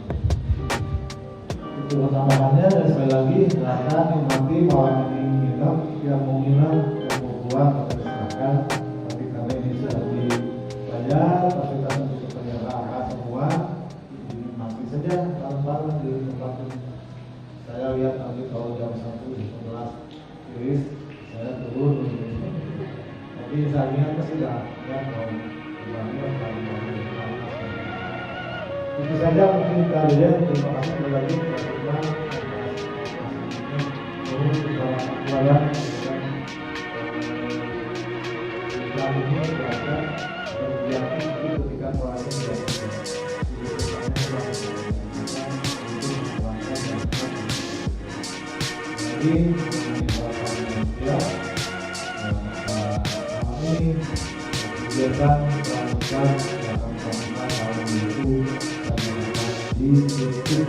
Itu tambahannya dan sekali lagi silakan yang nanti malam ini nginep, yang mau nginep, yang mau pulang kita silakan. Tapi karena ini sudah dibayar, fasilitas untuk penyerahan semua, jadi nanti saja bareng-bareng di tempat ini. Saya lihat nanti kalau jam 1 di 11 iris saya turun tapi saya ingat pasti tidak ya kalau itu saja mungkin kalian. Terima kasih sekali lagi karena ini berada terjadi ketika proses ini kegiatan melakukan tahun itu di YouTube.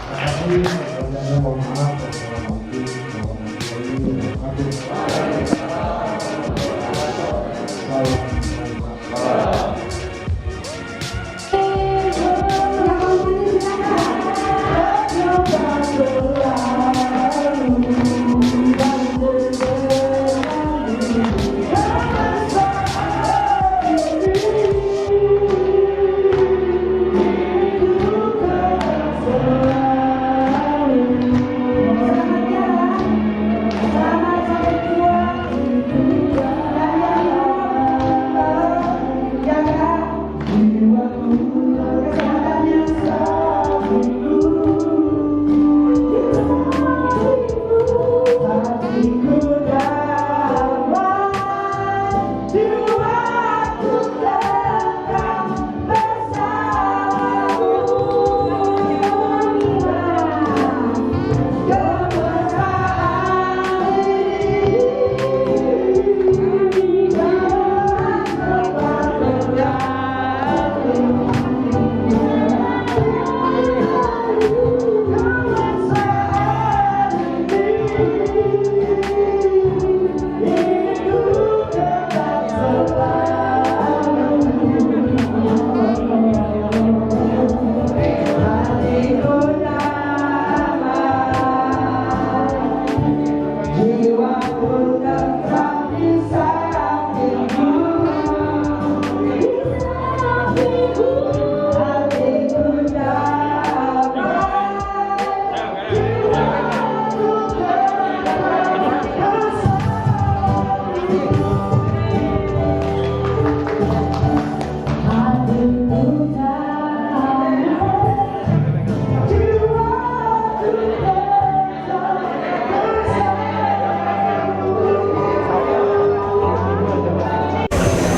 Terima kasih. Saya mohon maaf.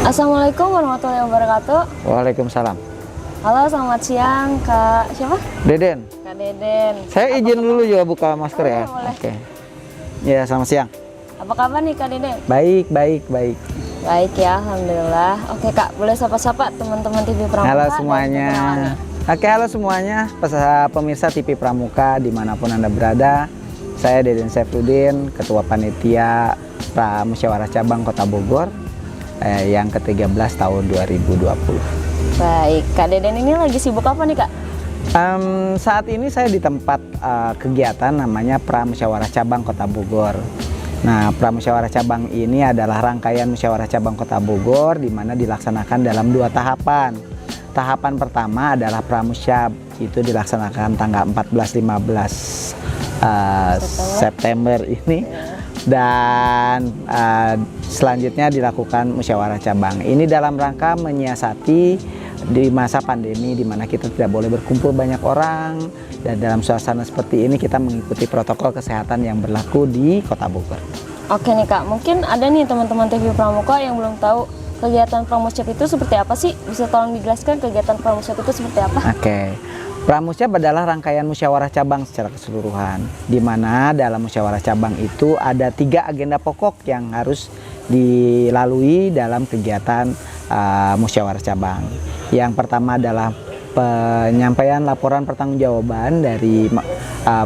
Assalamualaikum warahmatullahi wabarakatuh. Waalaikumsalam. Halo, selamat siang Kak. Siapa? Deden. Kak Deden. Saya izin dulu juga buka masker ya. Boleh. Oke. Ya, selamat siang. Apa kabar nih Kak Deden? Baik. Baik ya, alhamdulillah. Oke Kak, boleh sapa-sapa teman-teman TV Pramuka. Halo semuanya. Oke, halo semuanya. Pemirsa TV Pramuka dimanapun Anda berada. Saya Deden Saifuddin, Ketua Panitia Musyawarah Cabang Kota Bogor yang ke-13 tahun 2020. Baik, Kak Deden ini lagi sibuk apa nih Kak? Saat ini saya di tempat kegiatan namanya Pramusyawarah Cabang Kota Bogor. Nah, Pramusyawarah Cabang ini adalah rangkaian Musyawarah Cabang Kota Bogor di mana dilaksanakan dalam 2 tahapan. Tahapan pertama adalah Pramusyab, itu dilaksanakan tanggal 14-15 September ini, dan selanjutnya dilakukan Musyawarah Cabang. Ini dalam rangka menyiasati di masa pandemi di mana kita tidak boleh berkumpul banyak orang, dan dalam suasana seperti ini kita mengikuti protokol kesehatan yang berlaku di Kota Bogor. Oke nih Kak, mungkin ada nih teman-teman TV Pramuka yang belum tahu kegiatan Pramusyab itu seperti apa sih? Bisa tolong dijelaskan kegiatan Pramusyab itu seperti apa? Oke. Pramusyab adalah rangkaian musyawarah cabang secara keseluruhan, di mana dalam musyawarah cabang itu ada 3 agenda pokok yang harus dilalui dalam kegiatan musyawarah cabang. Yang pertama adalah penyampaian laporan pertanggungjawaban dari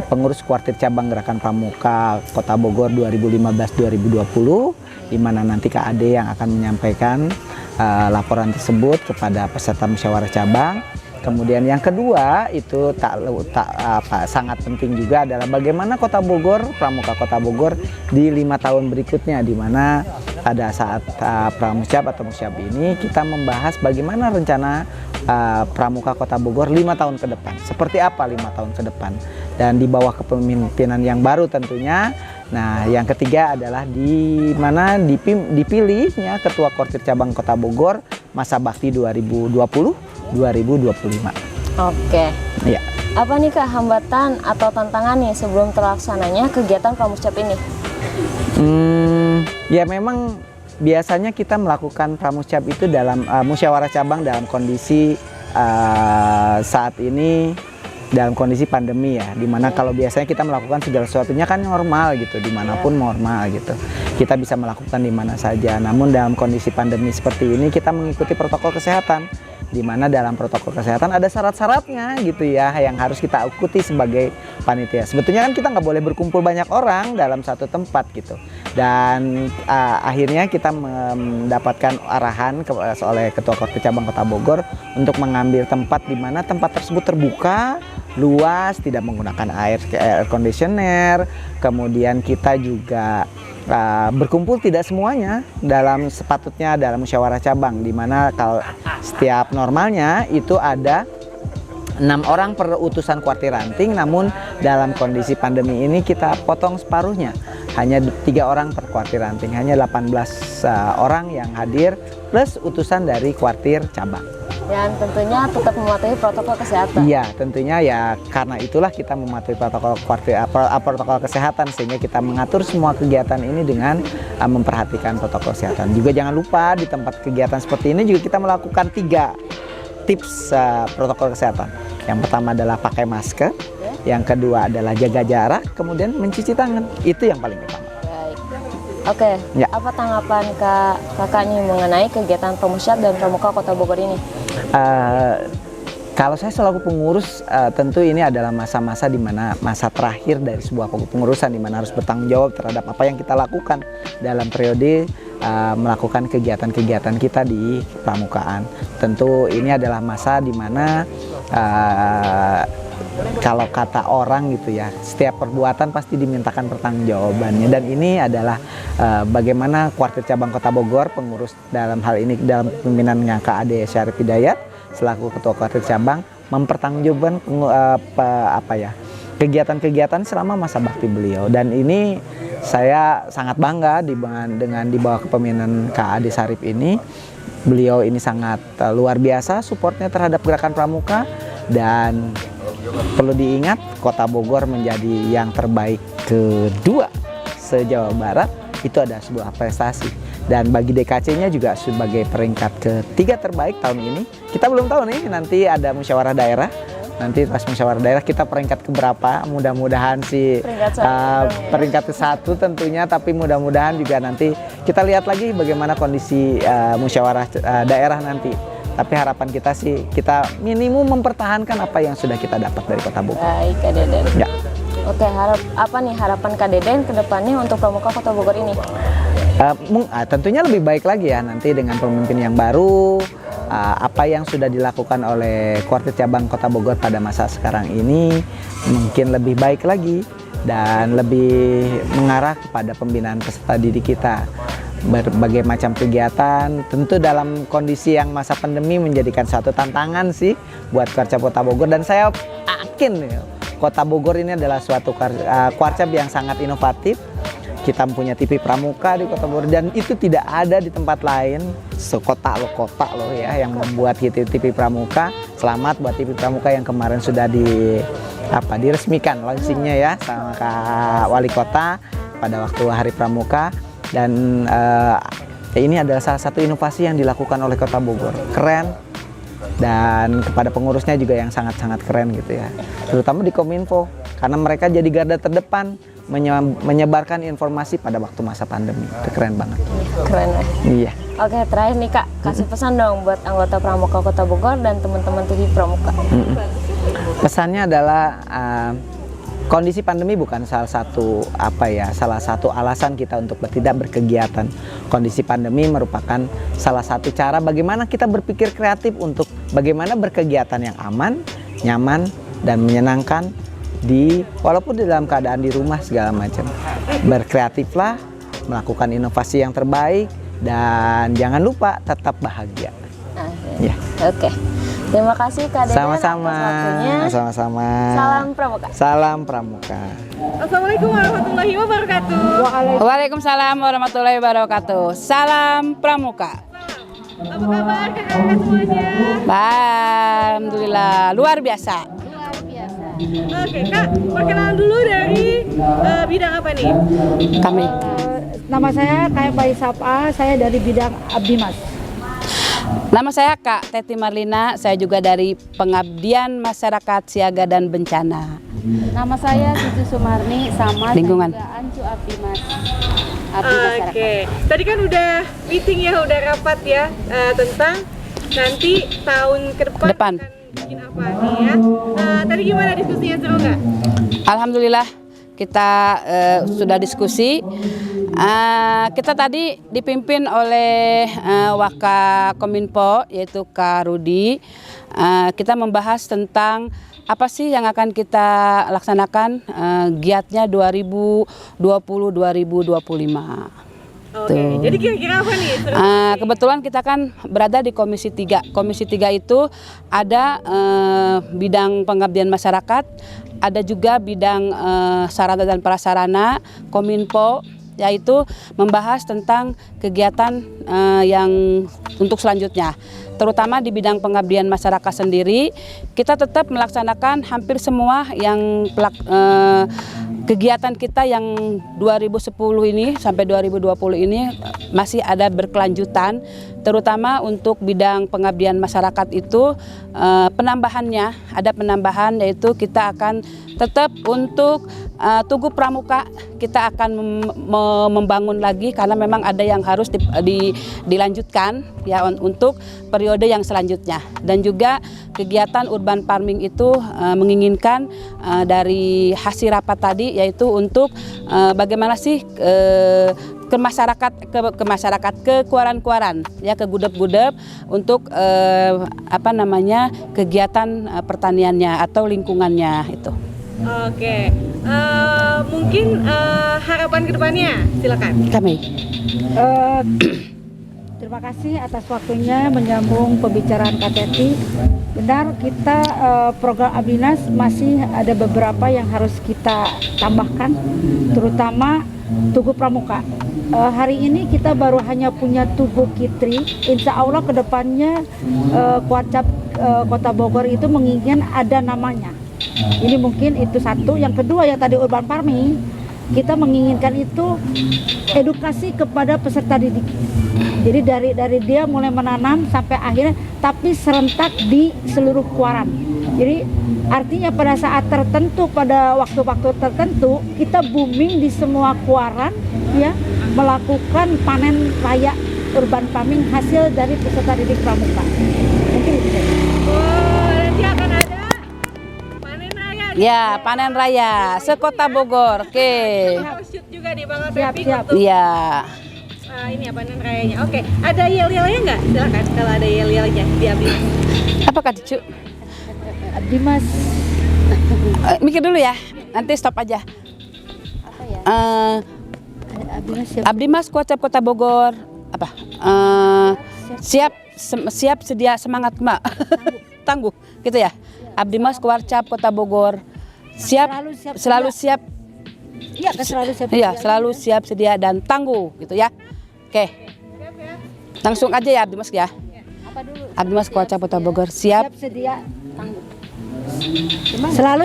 pengurus kuartir cabang Gerakan Pramuka Kota Bogor 2015-2020, di mana nanti KAD yang akan menyampaikan laporan tersebut kepada peserta musyawarah cabang. Kemudian yang kedua itu sangat penting juga adalah bagaimana Kota Bogor, Pramuka Kota Bogor di 5 tahun berikutnya, di mana pada saat Pramusyab atau Musyab ini kita membahas bagaimana rencana Pramuka Kota Bogor 5 tahun ke depan. Seperti apa 5 tahun ke depan, dan di bawah kepemimpinan yang baru tentunya. Nah, yang ketiga adalah di mana dipilihnya Ketua Kuartir Cabang Kota Bogor masa bakti 2020-2025. Oke. Ya. Apa nih Kak hambatan atau tantangan nih sebelum terlaksananya kegiatan Pramusyab ini? Ya memang biasanya kita melakukan Pramusyab itu dalam musyawarah cabang dalam kondisi saat ini dalam kondisi pandemi ya, dimana kalau biasanya kita melakukan segala sesuatunya kan normal gitu, dimanapun normal gitu, kita bisa melakukan di mana saja. Namun dalam kondisi pandemi seperti ini kita mengikuti protokol kesehatan, di mana dalam protokol kesehatan ada syarat-syaratnya gitu ya, yang harus kita ikuti sebagai panitia. Sebetulnya kan kita nggak boleh berkumpul banyak orang dalam satu tempat gitu, dan akhirnya kita mendapatkan arahan oleh Ketua Kuartir Cabang Kota Bogor untuk mengambil tempat di mana tempat tersebut terbuka, luas, tidak menggunakan air conditioner. Kemudian kita juga berkumpul tidak semuanya dalam sepatutnya dalam musyawarah cabang, di mana kalau setiap normalnya itu ada 6 orang per utusan kuartir ranting, namun dalam kondisi pandemi ini kita potong separuhnya, hanya 3 orang per kuartir ranting, hanya 18 orang yang hadir plus utusan dari kuartir cabang. Dan tentunya tetap mematuhi protokol kesehatan. Iya, tentunya ya karena itulah kita mematuhi protokol kesehatan, sehingga kita mengatur semua kegiatan ini dengan memperhatikan protokol kesehatan. Juga jangan lupa di tempat kegiatan seperti ini juga kita melakukan 3 tips protokol kesehatan. Yang pertama adalah pakai masker, yang kedua adalah jaga jarak, kemudian mencuci tangan. Itu yang paling utama. Oke, ya. Apa tanggapan kakak nih mengenai kegiatan Pramusyab dan Pramuka Kota Bogor ini? Kalau saya selaku pengurus, tentu ini adalah masa-masa di mana masa terakhir dari sebuah pengurusan, di mana harus bertanggung jawab terhadap apa yang kita lakukan dalam periode melakukan kegiatan-kegiatan kita di pramukaan. Tentu ini adalah masa di mana kalau kata orang gitu ya, setiap perbuatan pasti dimintakan pertanggungjawabannya, dan ini adalah bagaimana Kuartir Cabang Kota Bogor, pengurus dalam hal ini dalam pimpinan KAD Syarif Hidayat selaku Ketua Kuartir Cabang mempertanggungjawabkan kegiatan-kegiatan selama masa bakti beliau, dan ini saya sangat bangga dengan di bawah kepemimpinan KAD Syarif ini. Beliau ini sangat luar biasa supportnya terhadap gerakan pramuka, dan perlu diingat Kota Bogor menjadi yang terbaik kedua se-Jawa Barat, itu adalah sebuah prestasi. Dan bagi DKC-nya juga sebagai peringkat ketiga terbaik tahun ini. Kita belum tahu nih, nanti ada musyawarah daerah. Nanti pas musyawarah daerah kita peringkat keberapa, mudah-mudahan sih peringkat ke-1 tentunya, tapi mudah-mudahan juga nanti kita lihat lagi bagaimana kondisi musyawarah daerah nanti. Tapi harapan kita sih kita minimum mempertahankan apa yang sudah kita dapat dari Kota Bogor. Baik, Kak Deden. Ya. Oke, apa nih harapan Kak Deden ke depannya untuk Pramuka Kota Bogor ini? Tentunya lebih baik lagi ya nanti dengan pemimpin yang baru. Apa yang sudah dilakukan oleh Kuartir Cabang Kota Bogor pada masa sekarang ini mungkin lebih baik lagi, dan lebih mengarah kepada pembinaan peserta didik kita. Berbagai macam kegiatan, tentu dalam kondisi yang masa pandemi menjadikan suatu tantangan sih buat Kuarcap Kota Bogor, dan saya yakin Kota Bogor ini adalah suatu Kuarcap yang sangat inovatif. Kita punya TV Pramuka di Kota Bogor dan itu tidak ada di tempat lain, sekota loh ya yang membuat gitu TV Pramuka. Selamat buat TV Pramuka yang kemarin sudah diresmikan launchingnya ya sama Kak Wali Kota pada waktu Hari Pramuka. Dan ini adalah salah satu inovasi yang dilakukan oleh Kota Bogor. Keren, dan kepada pengurusnya juga yang sangat-sangat keren gitu ya. Terutama di Kominfo, karena mereka jadi garda terdepan menyebarkan informasi pada waktu masa pandemi. Itu keren banget. Keren ya. Iya. Oke, terakhir nih Kak, kasih pesan dong buat anggota Pramuka Kota Bogor dan teman-teman TV Pramuka. Pesannya adalah kondisi pandemi bukan salah satu alasan kita untuk tidak berkegiatan. Kondisi pandemi merupakan salah satu cara bagaimana kita berpikir kreatif untuk bagaimana berkegiatan yang aman, nyaman, dan menyenangkan walaupun di dalam keadaan di rumah segala macam. Berkreatiflah, melakukan inovasi yang terbaik, dan jangan lupa tetap bahagia. Ya. Oke. Terima kasih Kak Deden Sama-sama. atas waktunya. Sama-sama. Salam Pramuka. Salam Pramuka. Assalamualaikum warahmatullahi wabarakatuh. Waalaikumsalam warahmatullahi wabarakatuh. Salam Pramuka. Apa kabar kakak-kakak semuanya? Alhamdulillah, luar biasa. Oke Kak, perkenalan dulu dari bidang apa nih? Kami. Nama saya Kak Bayi Sapa, saya dari bidang Abdimas. Nama saya Kak Teti Marlina, saya juga dari Pengabdian Masyarakat Siaga dan Bencana. Nama saya Suci Sumarni, sama Lingkungan. saya juga Ancu Abdimas. Oke, tadi kan udah meeting ya, udah rapat ya tentang nanti tahun ke depan akan bikin apa nih ya. Tadi gimana diskusinya, seru nggak? Alhamdulillah kita sudah diskusi. Kita tadi dipimpin oleh Wakakominfo yaitu Kak Rudi. Kita membahas tentang apa sih yang akan kita laksanakan giatnya 2020-2025. Oke, jadi kira-kira apa nih? Kebetulan kita kan berada di Komisi 3. Komisi 3 itu ada bidang pengabdian masyarakat, ada juga bidang sarana dan prasarana, Kominfo, yaitu membahas tentang kegiatan yang untuk selanjutnya. Terutama di bidang pengabdian masyarakat sendiri, kita tetap melaksanakan hampir semua yang kegiatan kita yang 2010 ini sampai 2020 ini masih ada berkelanjutan, terutama untuk bidang pengabdian masyarakat itu ada penambahan yaitu kita akan tetap untuk Tugu Pramuka kita akan membangun lagi karena memang ada yang harus dilanjutkan ya untuk periode yang selanjutnya. Dan juga kegiatan urban farming itu menginginkan dari hasil rapat tadi yaitu untuk bagaimana sih ke masyarakat ke kuaran-kuaran ya, ke gudep-gudep untuk kegiatan pertaniannya atau lingkungannya itu. Oke, mungkin harapan kedepannya silakan. Kami. Terima kasih atas waktunya menyambung pembicaraan Kak Teti. Benar, kita program Abdinas masih ada beberapa yang harus kita tambahkan, terutama Tugu Pramuka. Hari ini kita baru hanya punya Tugu Kitri. Insya Allah kedepannya Kuarcap Kota Bogor itu menginginkan ada namanya. Ini mungkin itu satu. Yang kedua yang tadi urban farming, kita menginginkan itu edukasi kepada peserta didik. Jadi dari dia mulai menanam sampai akhirnya, tapi serentak di seluruh kuaran. Jadi artinya pada saat tertentu, pada waktu-waktu tertentu, kita booming di semua kuaran, ya, melakukan panen raya urban farming hasil dari peserta didik Pramuka. Mungkin itu. Nanti akan ada panen raya. Ya, panen raya sekota Bogor. Oke. Shoot juga di Bang Siap. Iya. Ini ya panen rayanya. Oke, ada yel-yelnya nggak? Silakan kalau ada yel-yelnya di Abdimas. Apa Kak Cucu? Abdimas. Mikir dulu ya, nanti stop aja. Abdi Mas Kuarcap Kota Bogor apa? Siap sedia semangat Mbak. Tangguh gitu ya. Abdi Mas Kuarcap Kota Bogor selalu siap. Iya, selalu siap. Iya, selalu siap sedia dan tangguh gitu ya. Oke. Langsung aja ya Abdi Mas ya. Apa dulu? Abdi Mas Kuarcap Kota Bogor siap sedia, tangguh.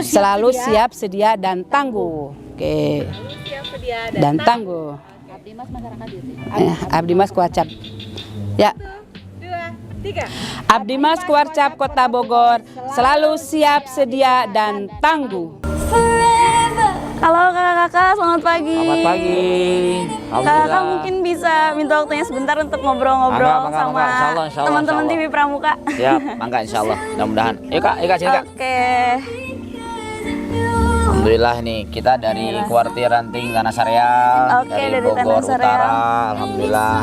Selalu siap sedia dan tangguh. Oke. Siap sedia Dan tangguh. Abdi Mas masyarakat itu. Abdi Mas Kuarcap. Ya. 1, 2, 3. Abdi Mas Kuarcap Kota Bogor selalu siap sedia dan tangguh. Halo kakak-kakak, selamat pagi. Selamat pagi. Kakak mungkin bisa minta waktunya sebentar untuk ngobrol-ngobrol sama teman-teman TV Pramuka. Ya, mangga insya Allah, mudah-mudahan. Yuk kak, sini kak. Oke. Alhamdulillah nih kita dari Kuartir Ranting Tanah Sareal, dari Bogor Utara. Alhamdulillah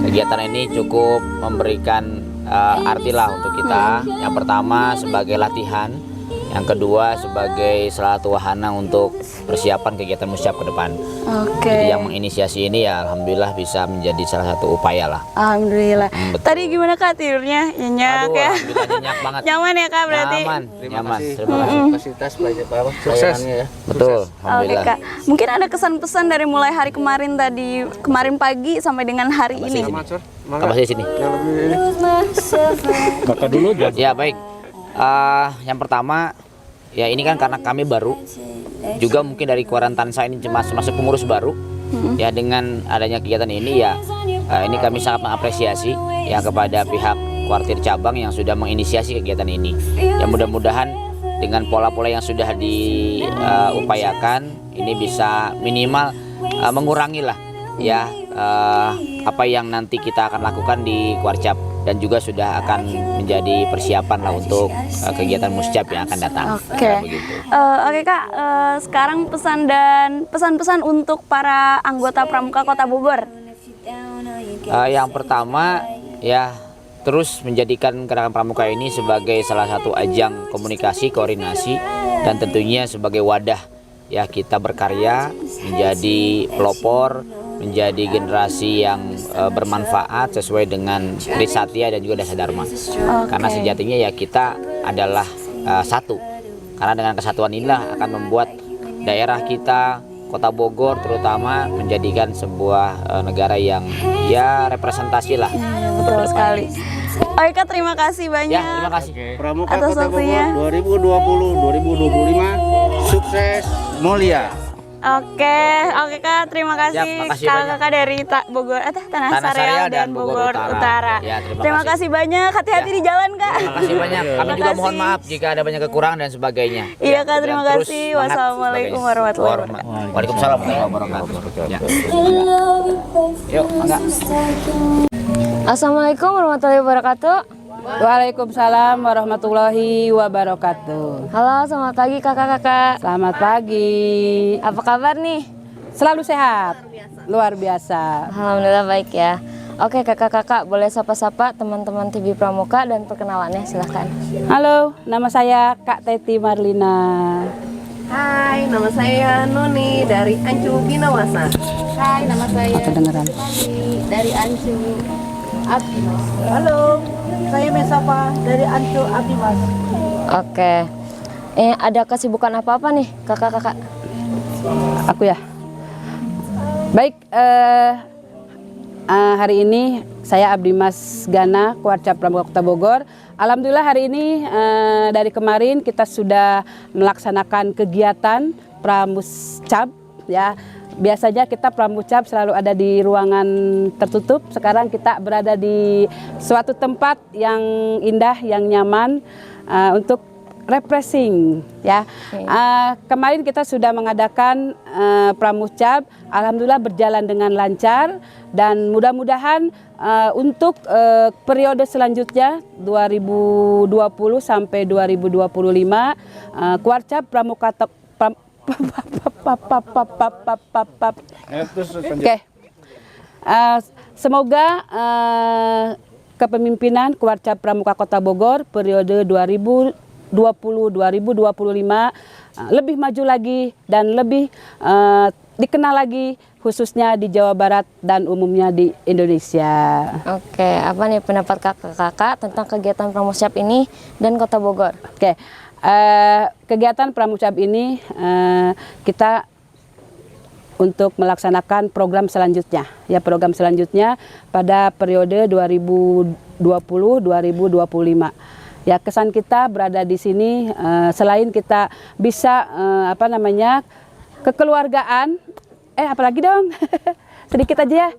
kegiatan ini cukup memberikan arti lah untuk kita. Yang pertama sebagai latihan, yang kedua sebagai salah satu wahana untuk persiapan kegiatan musyab ke depan. Oke. Jadi yang menginisiasi ini ya alhamdulillah bisa menjadi salah satu upaya lah. Alhamdulillah. Tadi gimana kak tidurnya? Nyenyak ya? Nyenyak banget. Nyaman ya kak berarti? Nyaman. Terima kasih. Fasilitas Sukses. ya. Betul. Oke Alhamdulillah. kak. Mungkin ada kesan-pesan dari mulai hari kemarin pagi sampai dengan hari ini. Apa sih sini? Kakak dulu aja. Ya baik. Yang pertama ya ini kan karena kami baru juga mungkin dari Kuarantansa ini masuk pengurus baru ya dengan adanya kegiatan ini ya ini kami sangat mengapresiasi ya kepada pihak Kuartir cabang yang sudah menginisiasi kegiatan ini ya mudah-mudahan dengan pola-pola yang sudah diupayakan ini bisa minimal mengurangi lah ya apa yang nanti kita akan lakukan di Kuarcap dan juga sudah akan menjadi persiapan lah untuk kegiatan musyab yang akan datang. Oke. Oke kak, sekarang pesan-pesan untuk para anggota Pramuka Kota Bogor. Yang pertama ya terus menjadikan Gerakan Pramuka ini sebagai salah satu ajang komunikasi, koordinasi dan tentunya sebagai wadah ya kita berkarya menjadi pelopor, menjadi generasi yang bermanfaat sesuai dengan Trisatya dan juga Dasa Dharma. Karena sejatinya ya kita adalah satu. Karena dengan kesatuan inilah akan membuat daerah kita, Kota Bogor terutama menjadikan sebuah negara yang ya representasi lah. Betul sekali. Oke kak, terima kasih banyak. Ya, terima kasih. Pramuka atas Kota waktunya. Bogor 2020-2025 sukses mulia. Oke kak, terima kasih. makasih Kakak dari Bogor, Tanah Sareal dan Bogor Utara. Ya, terima kasih banyak. Hati-hati di jalan kak. Terima kasih banyak. Kami juga mohon maaf jika ada banyak kekurangan dan sebagainya. Iya kak, terima kasih. Wassalamualaikum warahmatullahi wabarakatuh. Waalaikumsalam warahmatullahi wabarakatuh. Ya. Yuk, enggak. Assalamualaikum warahmatullahi wabarakatuh. Waalaikumsalam warahmatullahi wabarakatuh. Halo, selamat pagi kakak-kakak. Selamat pagi. Apa kabar nih? Selalu sehat. Luar biasa. Alhamdulillah baik ya. Oke kakak-kakak, boleh sapa-sapa teman-teman TV Pramuka dan perkenalannya silahkan. Halo, nama saya Kak Teti Marlina. Hai, nama saya Nuni dari Ancu Binawasa. Hai, nama saya Kedengeran. dari Ancu Abdimas. Halo, saya Mesapa dari Ancu Abdimas. Oke. Ada kesibukan apa-apa nih kakak-kakak? Aku ya. Baik, hari ini saya Abdimas Gana, Kuarcap Pramuka Kota Bogor. Alhamdulillah hari ini dari kemarin kita sudah melaksanakan kegiatan Pramusyab ya. Biasanya kita Pramusyab selalu ada di ruangan tertutup. Sekarang kita berada di suatu tempat yang indah, yang nyaman untuk refreshing ya. Kemarin kita sudah mengadakan Pramusyab, alhamdulillah berjalan dengan lancar dan mudah-mudahan untuk periode selanjutnya 2020 sampai 2025 Kuarcap Pramuka semoga kepemimpinan Kuarcap Pramuka Kota Bogor periode 2020-2025 lebih maju lagi dan lebih dikenal lagi khususnya di Jawa Barat dan umumnya di Indonesia. Oke, apa nih pendapat kakak-kakak tentang kegiatan Pramusyap ini dan Kota Bogor? Oke, kegiatan Pramusyap ini kita untuk melaksanakan program selanjutnya. Ya, program selanjutnya pada periode 2020-2025. Ya, kesan kita berada di sini selain kita bisa kekeluargaan, apalagi dong, sedikit aja ya.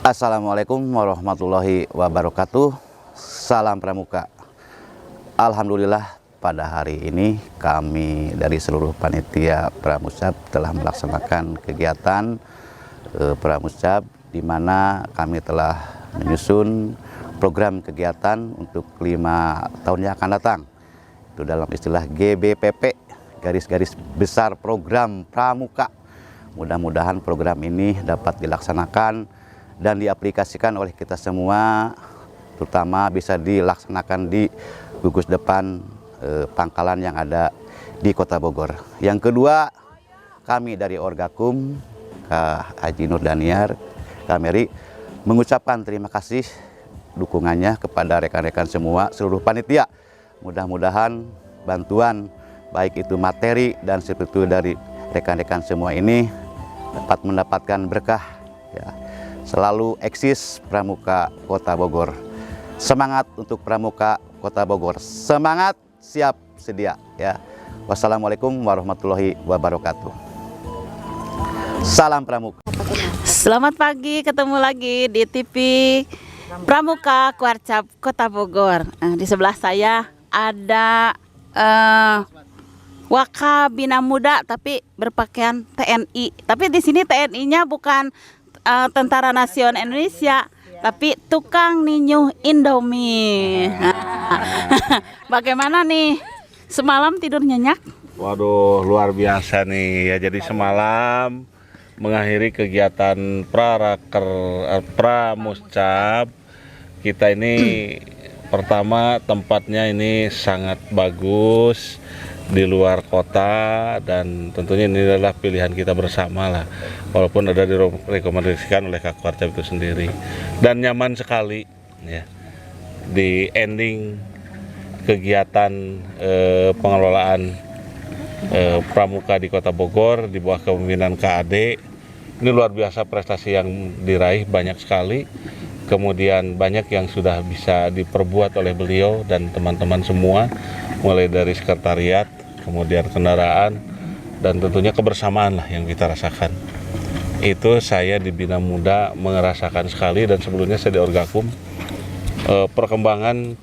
Assalamualaikum warahmatullahi wabarakatuh. Salam Pramuka. Alhamdulillah pada hari ini kami dari seluruh panitia Pramusyap telah melaksanakan kegiatan Pramusyap, di mana kami telah menyusun program kegiatan untuk 5 tahun yang akan datang. Itu dalam istilah GBPP, garis-garis besar program Pramuka. Mudah-mudahan program ini dapat dilaksanakan dan diaplikasikan oleh kita semua, terutama bisa dilaksanakan di gugus depan pangkalan yang ada di Kota Bogor. Yang kedua, kami dari Orgakum, Kak Haji Nur Daniar, Kak Mary, mengucapkan terima kasih dukungannya kepada rekan-rekan semua, seluruh panitia. Mudah-mudahan bantuan baik itu materi dan seperti dari rekan-rekan semua ini dapat mendapatkan berkah. Ya. Selalu eksis Pramuka Kota Bogor. Semangat untuk Pramuka Kota Bogor. Semangat, siap, sedia. Ya. Wassalamualaikum warahmatullahi wabarakatuh. Salam Pramuka. Selamat pagi, ketemu lagi di TV Pramuka Kuarcap Kota Bogor. Di sebelah saya ada Waka Bina Muda tapi berpakaian TNI. Tapi di sini TNI-nya bukan Tentara Nasional Indonesia, tapi tukang ninyuh Indomie. Bagaimana nih? Semalam tidur nyenyak? Waduh, luar biasa nih ya. Jadi semalam mengakhiri kegiatan Pramusyap kita ini pertama tempatnya ini sangat bagus di luar kota, dan tentunya ini adalah pilihan kita bersama lah, walaupun ada direkomendasikan oleh Kak Kuarcap itu sendiri, dan nyaman sekali ya. Di ending kegiatan pengelolaan Pramuka di Kota Bogor di bawah kepemimpinan Kak Ade, ini luar biasa prestasi yang diraih, banyak sekali. Kemudian banyak yang sudah bisa diperbuat oleh beliau dan teman-teman semua, mulai dari sekretariat, kemudian kendaraan, dan tentunya kebersamaan lah yang kita rasakan. Itu saya di Bina Muda merasakan sekali, dan sebelumnya saya di Orgakum. Perkembangan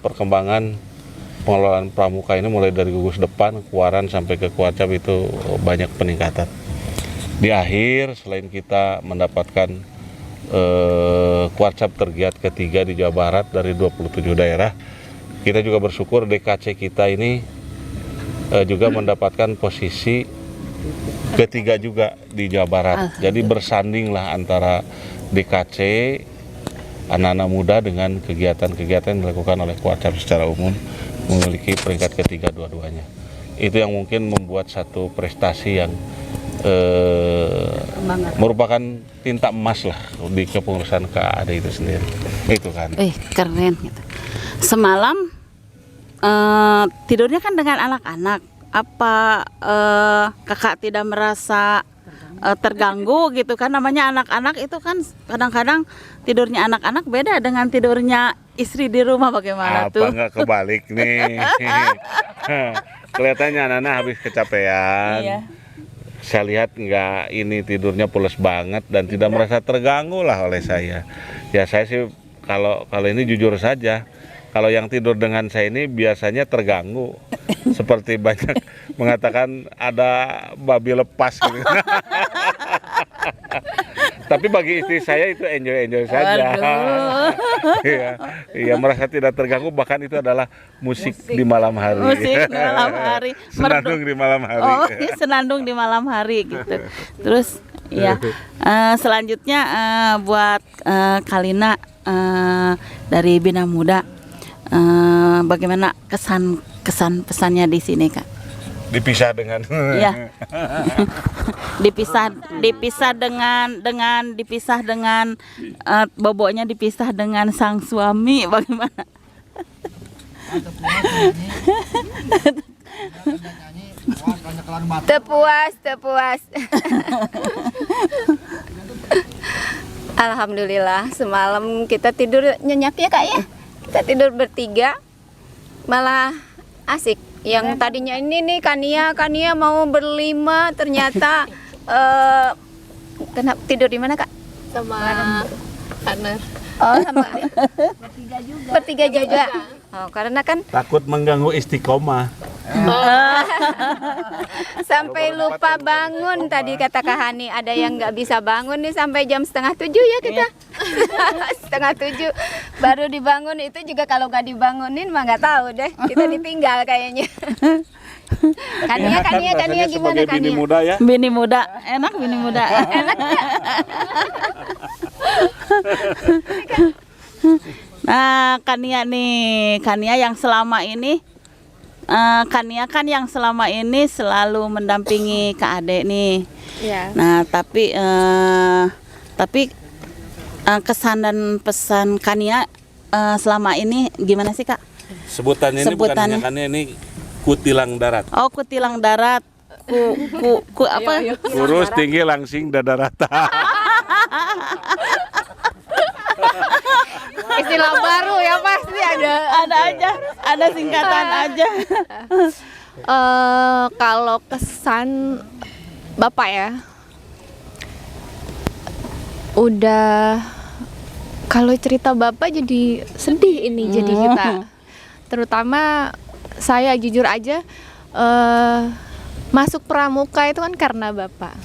pengelolaan Pramuka ini mulai dari gugus depan, Kuaran sampai ke Kuarcap itu banyak peningkatan. Di akhir, selain kita mendapatkan Kuarcap tergiat ketiga di Jawa Barat dari 27 daerah, kita juga bersyukur DKC kita ini juga mendapatkan posisi ketiga juga di Jawa Barat. Jadi bersanding lah antara DKC anak-anak muda dengan kegiatan-kegiatan yang dilakukan oleh Kuarcap secara umum, memiliki peringkat ketiga dua-duanya. Itu yang mungkin membuat satu prestasi yang merupakan tinta emas lah di kepengurusan Kak Ade itu sendiri. Itu kan. Keren gitu. Semalam tidurnya kan dengan anak-anak. Apa kakak tidak merasa terganggu gitu kan? Namanya anak-anak itu kan kadang-kadang tidurnya anak-anak beda dengan tidurnya istri di rumah. Bagaimana tuh? Apa nggak kebalik nih? Kelihatannya anak-anak habis kecapean. Iya. Saya lihat nggak, ini tidurnya pules banget dan tidak merasa terganggu lah oleh saya. Ya saya sih kalau ini jujur saja, kalau yang tidur dengan saya ini biasanya terganggu. Seperti banyak mengatakan ada babi lepas gitu. Tapi bagi istri saya itu enjoy saja. Iya, merasa tidak terganggu, bahkan itu adalah musik di malam hari. Musik di malam hari. Senandung di malam hari. Oh, senandung di malam hari gitu. Terus ya, selanjutnya buat Kalina dari Bina Muda, bagaimana kesan pesannya di sini, Kak? dipisah dengan ya dipisah dengan boboknya dipisah dengan sang suami, bagaimana? Tepuas. Alhamdulillah semalam kita tidur nyenyak ya Kak ya. Kita tidur bertiga malah asik. Yang tadinya ini nih Kania mau berlima, ternyata kenapa tidur di mana Kak? Sama partner. Oh sama bertiga juga. Oh karena kan takut mengganggu istiqomah. Sampai lupa bangun tadi kata Kak Hani, ada yang nggak bisa bangun nih sampai jam 6:30 ya kita. 6:30 baru dibangun, itu juga kalau nggak dibangunin mah nggak tahu deh, kita ditinggal kayaknya. Kania gimana Kania? Bini muda ya? Bini muda, enak bini muda. Enak ya? Nah, Kania yang selama ini Kania kan yang selama ini selalu mendampingi Kak Ade nih. Ya. Nah, tapi kesan dan pesan Kania selama ini gimana sih Kak? Sebutannya ini bukan hanya Kania, ini kutilang darat. Oh, kutilang darat. Ku apa? Kurus, tinggi, langsing, dada rata. Istilah baru ya pasti ada singkatan aja. Kalau kesan Bapak ya, udah kalau cerita Bapak jadi sedih ini jadi kita. Terutama saya jujur aja masuk pramuka itu kan karena Bapak.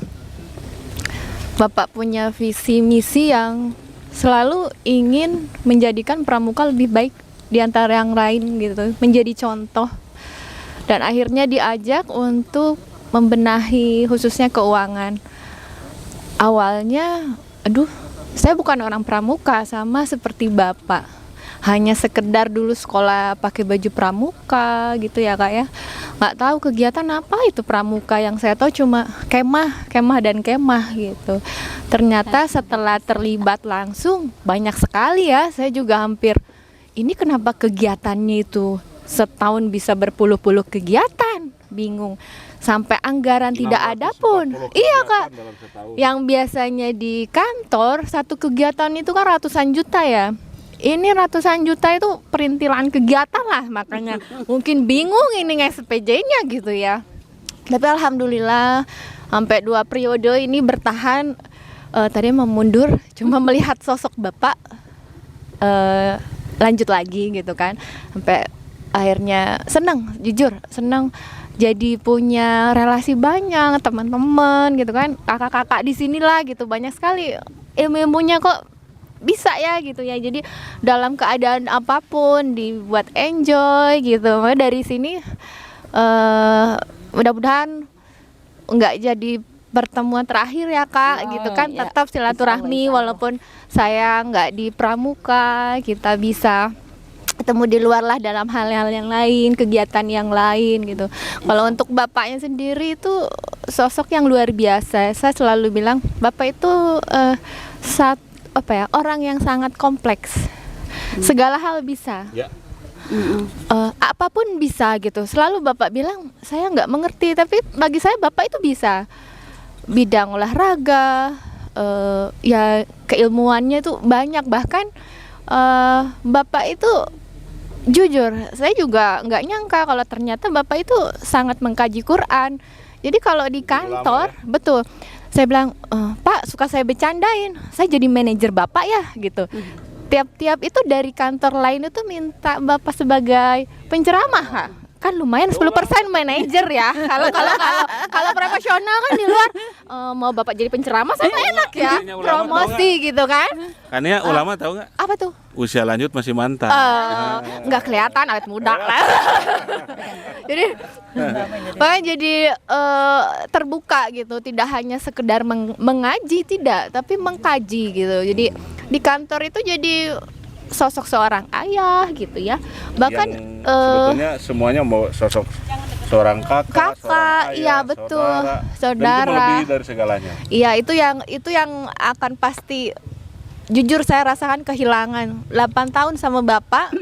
Bapak punya visi misi yang selalu ingin menjadikan pramuka lebih baik di antara yang lain gitu, menjadi contoh. Dan akhirnya diajak untuk membenahi khususnya keuangan. Awalnya, saya bukan orang pramuka sama seperti Bapak. Hanya sekedar dulu sekolah pakai baju pramuka gitu ya Kak ya. Nggak tahu kegiatan apa itu pramuka, yang saya tahu cuma kemah gitu. Ternyata setelah terlibat langsung banyak sekali ya, saya juga hampir ini kenapa kegiatannya itu setahun bisa berpuluh-puluh kegiatan, bingung. Sampai anggaran tidak ada pun. Iya Kak. Yang biasanya di kantor satu kegiatan itu kan ratusan juta ya. Ini ratusan juta itu perintilan kegiatan lah, makanya mungkin bingung ini SPJ-nya gitu ya. Tapi alhamdulillah sampai 2 periode ini bertahan. Tadi mau mundur, cuma melihat sosok Bapak lanjut lagi gitu kan. Sampai akhirnya jujur senang. Jadi punya relasi banyak, teman-teman gitu kan, kakak-kakak di sinilah gitu, banyak sekali ilmu-ilmunya kok bisa ya gitu ya. Jadi dalam keadaan apapun dibuat enjoy gitu. Makanya dari sini mudah-mudahan nggak jadi pertemuan terakhir ya Kak gitu kan, tetap silaturahmi walaupun saya nggak di pramuka, kita bisa ketemu di luar lah dalam hal-hal yang lain, kegiatan yang lain gitu. Kalau untuk Bapaknya sendiri itu sosok yang luar biasa. Saya selalu bilang Bapak itu orang yang sangat kompleks. Segala hal bisa. Apapun bisa gitu. Selalu Bapak bilang saya nggak mengerti, tapi bagi saya Bapak itu bisa. Bidang olahraga, ya keilmuannya itu banyak. Bahkan Bapak itu jujur, saya juga nggak nyangka kalau ternyata Bapak itu sangat mengkaji Quran. Jadi kalau di kantor, betul, saya bilang, Pak suka saya bercandain, saya jadi manajer Bapak ya gitu. Tiap-tiap itu dari kantor lain itu minta Bapak sebagai penceramah, kan lumayan 10% manajer ya. Kalau profesional kan di luar mau Bapak jadi penceramah sama enak ya, promosi gitu kan. Kania ulama tahu nggak? Apa tuh? Usia lanjut masih mantap. Nggak kelihatan, awet muda lah. jadi terbuka gitu, tidak hanya sekedar mengaji, tidak, tapi mengkaji gitu. Jadi di kantor itu jadi sosok seorang ayah gitu ya. Bahkan sebetulnya semuanya mau sosok seorang kakak, seorang ayah, iya betul, dan itu saudara. melebihi dari segalanya. Iya, itu yang akan pasti, jujur saya rasakan kehilangan 8 tahun sama bapak,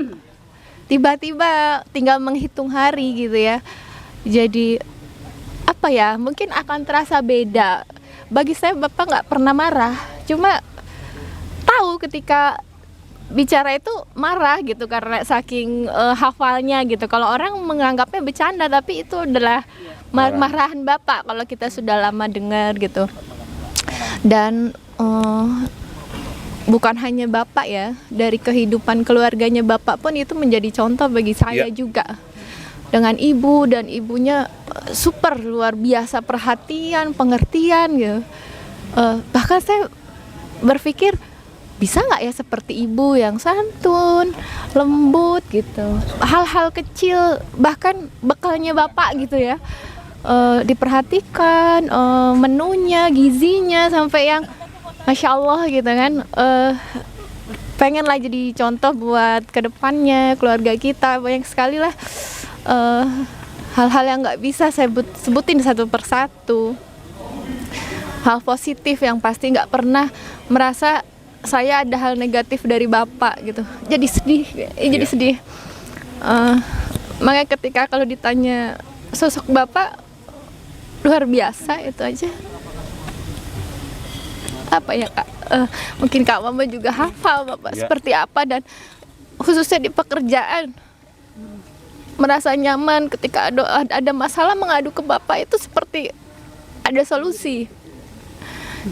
tiba-tiba tinggal menghitung hari gitu ya. Jadi apa ya, mungkin akan terasa beda. Bagi saya bapak nggak pernah marah, cuma tahu ketika bicara itu marah gitu karena saking hafalnya gitu. Kalau orang menganggapnya bercanda, tapi itu adalah marahan bapak kalau kita sudah lama dengar gitu. Dan bukan hanya bapak ya, dari kehidupan keluarganya bapak pun itu menjadi contoh bagi saya juga. Dengan ibu, dan ibunya super luar biasa perhatian, pengertian gitu. Bahkan saya berpikir, bisa nggak ya seperti ibu yang santun, lembut gitu. Hal-hal kecil, bahkan bekalnya bapak gitu ya, diperhatikan, menunya, gizinya, sampai yang Masya Allah gitu kan. Pengen lah jadi contoh buat kedepannya, keluarga kita. Banyak sekali lah hal-hal yang nggak bisa saya sebutin satu persatu. Hal positif yang pasti nggak pernah merasa saya ada hal negatif dari bapak gitu. Jadi sedih, jadi sedih. Makanya ketika kalau ditanya sosok bapak, luar biasa itu aja. Apa ya Kak? Mungkin Kak Mama juga hafal bapak seperti apa, dan khususnya di pekerjaan. Merasa nyaman ketika ada masalah mengadu ke bapak, itu seperti ada solusi.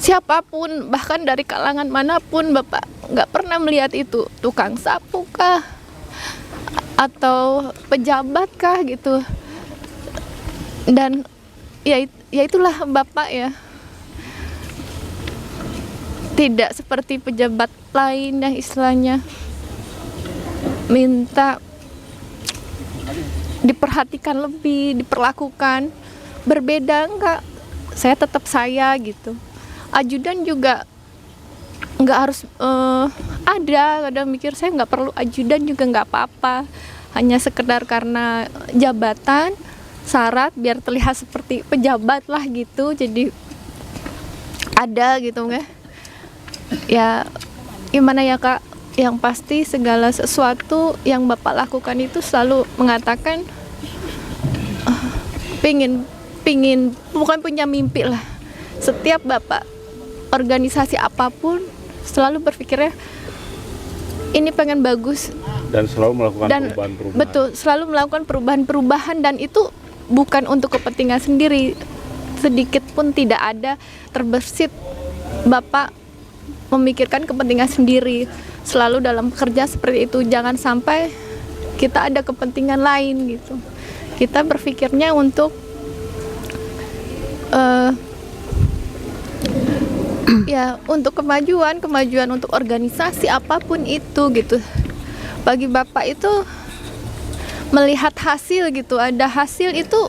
Siapapun, bahkan dari kalangan manapun, bapak nggak pernah melihat itu tukang sapu kah atau pejabat kah gitu. Dan ya itulah bapak ya, tidak seperti pejabat lain yang istilahnya minta diperhatikan lebih, diperlakukan berbeda. Enggak, saya tetap saya gitu. Ajudan juga nggak harus ada. Kadang mikir saya nggak perlu ajudan juga nggak apa-apa, hanya sekedar karena jabatan, syarat biar terlihat seperti pejabat lah gitu, jadi ada gitu nggak ya. Gimana ya Kak, yang pasti segala sesuatu yang bapak lakukan itu selalu mengatakan pingin bukan punya mimpi lah. Setiap bapak organisasi apapun selalu berpikirnya ini pengen bagus, dan selalu melakukan perubahan-perubahan. Betul, selalu melakukan perubahan-perubahan, dan itu bukan untuk kepentingan sendiri. Sedikit pun tidak ada terbersit bapak memikirkan kepentingan sendiri. Selalu dalam kerja seperti itu, jangan sampai kita ada kepentingan lain gitu. Kita berpikirnya untuk ya untuk kemajuan untuk organisasi apapun itu gitu. Bagi bapak itu melihat hasil gitu, ada hasil itu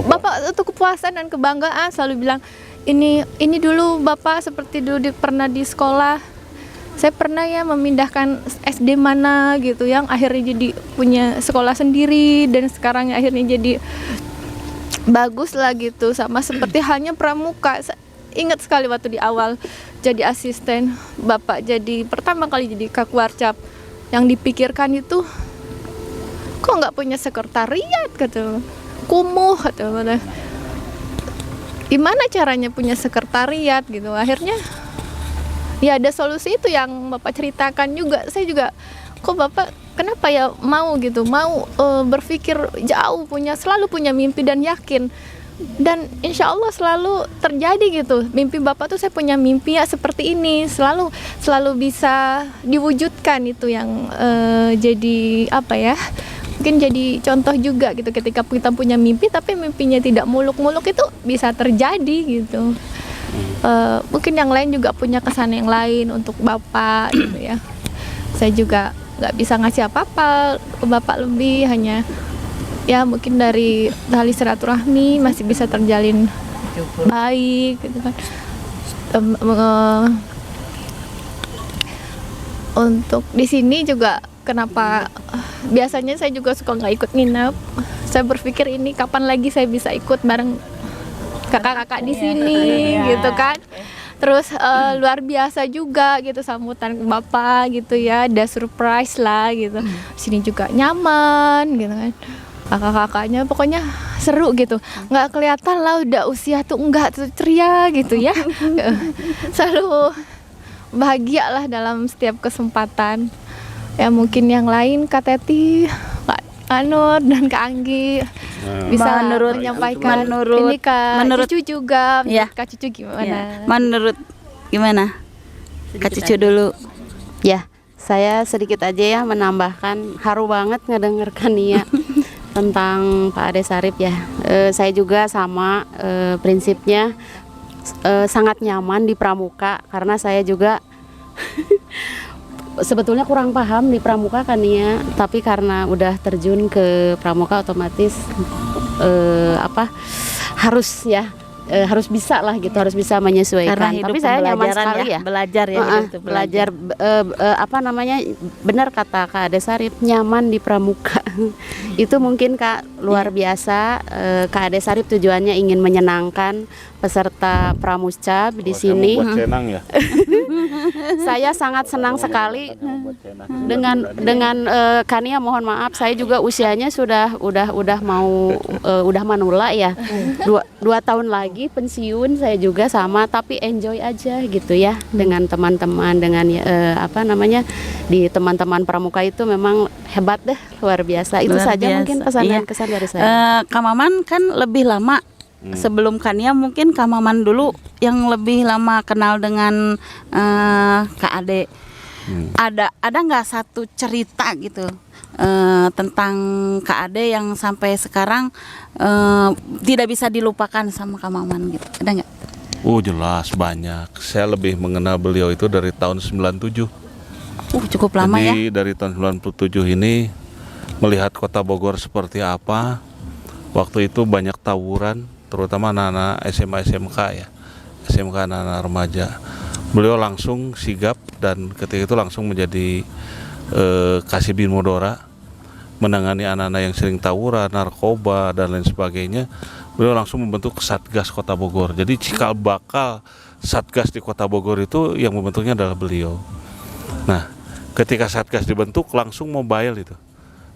bapak itu kepuasan dan kebanggaan. Selalu bilang ini dulu bapak seperti dulu pernah di sekolah, saya pernah ya memindahkan SD mana gitu yang akhirnya jadi punya sekolah sendiri, dan sekarang akhirnya jadi bagus lah gitu. Sama seperti halnya pramuka. Ingat sekali waktu di awal jadi asisten, bapak jadi pertama kali jadi Kakwarcap, yang dipikirkan itu kok nggak punya sekretariat gitu, kumuh gitu. Gimana caranya punya sekretariat gitu. Akhirnya ya ada solusi itu yang bapak ceritakan juga. Saya juga, kok bapak kenapa ya mau gitu, mau berpikir jauh, selalu punya mimpi dan yakin. Dan insya Allah selalu terjadi gitu. Mimpi bapak tuh, saya punya mimpi ya seperti ini, selalu bisa diwujudkan. Itu yang jadi apa ya, mungkin jadi contoh juga gitu. Ketika kita punya mimpi tapi mimpinya tidak muluk-muluk, itu bisa terjadi gitu. Mungkin yang lain juga punya kesan yang lain untuk bapak gitu ya. Saya juga nggak bisa ngasih apa-apa ke bapak lebih, hanya ya mungkin dari tali silaturahmi masih bisa terjalin baik gitu kan. Untuk di sini juga kenapa biasanya saya juga suka nggak ikut nginep, Saya berpikir ini kapan lagi saya bisa ikut bareng kakak-kakak di sini gitu kan. Terus luar biasa juga gitu sambutan Bapak gitu ya, ada surprise lah gitu. Sini juga nyaman gitu kan. Kakak-kakaknya pokoknya seru gitu. Nggak kelihatan lah udah usia tuh enggak tuh ceria gitu ya. Selalu bahagia lah dalam setiap kesempatan. Ya mungkin yang lain Kak Teti, Kak Anur dan Kak Anggi bisa menyampaikan ini Kak Cucu juga. Ya. Kak Cucu gimana? Ya. Menurut gimana? Kak Cucu dulu. Ya, saya sedikit aja ya menambahkan, haru banget ngedengarkan Nia tentang Pak Ade Sarip ya. Saya juga sama prinsipnya sangat nyaman di Pramuka karena saya juga sebetulnya kurang paham di Pramuka kan ya, tapi karena udah terjun ke Pramuka otomatis harus ya harus bisa lah gitu, harus bisa menyesuaikan. Karena hidup tapi saya nyaman pembelajaran sekali ya, belajar ya, hidup itu belajar benar kata Kak Ade Sarip, nyaman di Pramuka. Itu mungkin Kak luar biasa. Kak Ade Sarip tujuannya ingin menyenangkan peserta Pramusca di sini. Ya? Saya sangat senang sekali dengan Kania, mohon maaf saya juga usianya sudah udah manula ya. 2 tahun lagi pensiun saya juga sama, tapi enjoy aja gitu ya dengan teman-teman, dengan di teman-teman Pramuka itu memang hebat deh, luar biasa. Itu Luar saja biasa. mungkin pesan Iya. dan kesan dari saya. Kak Maman kan lebih lama sebelum Kania, mungkin Kak Maman dulu yang lebih lama kenal dengan Kak Ade. Ada nggak satu cerita gitu tentang Kak Ade yang sampai sekarang tidak bisa dilupakan sama Kak Maman gitu? Ada nggak? Oh jelas banyak. Saya lebih mengenal beliau itu dari tahun 97. Cukup lama. Jadi ya. dari tahun 97 ini melihat Kota Bogor seperti apa. Waktu itu banyak tawuran, terutama anak-anak SMA SMK ya, SMK anak-anak remaja. Beliau langsung sigap dan ketika itu langsung menjadi Kasibin Modora, menangani anak-anak yang sering tawuran, narkoba dan lain sebagainya. Beliau langsung membentuk Satgas Kota Bogor. Jadi cikal bakal Satgas di Kota Bogor itu yang membentuknya adalah beliau. Nah, ketika Satgas dibentuk langsung mobile itu.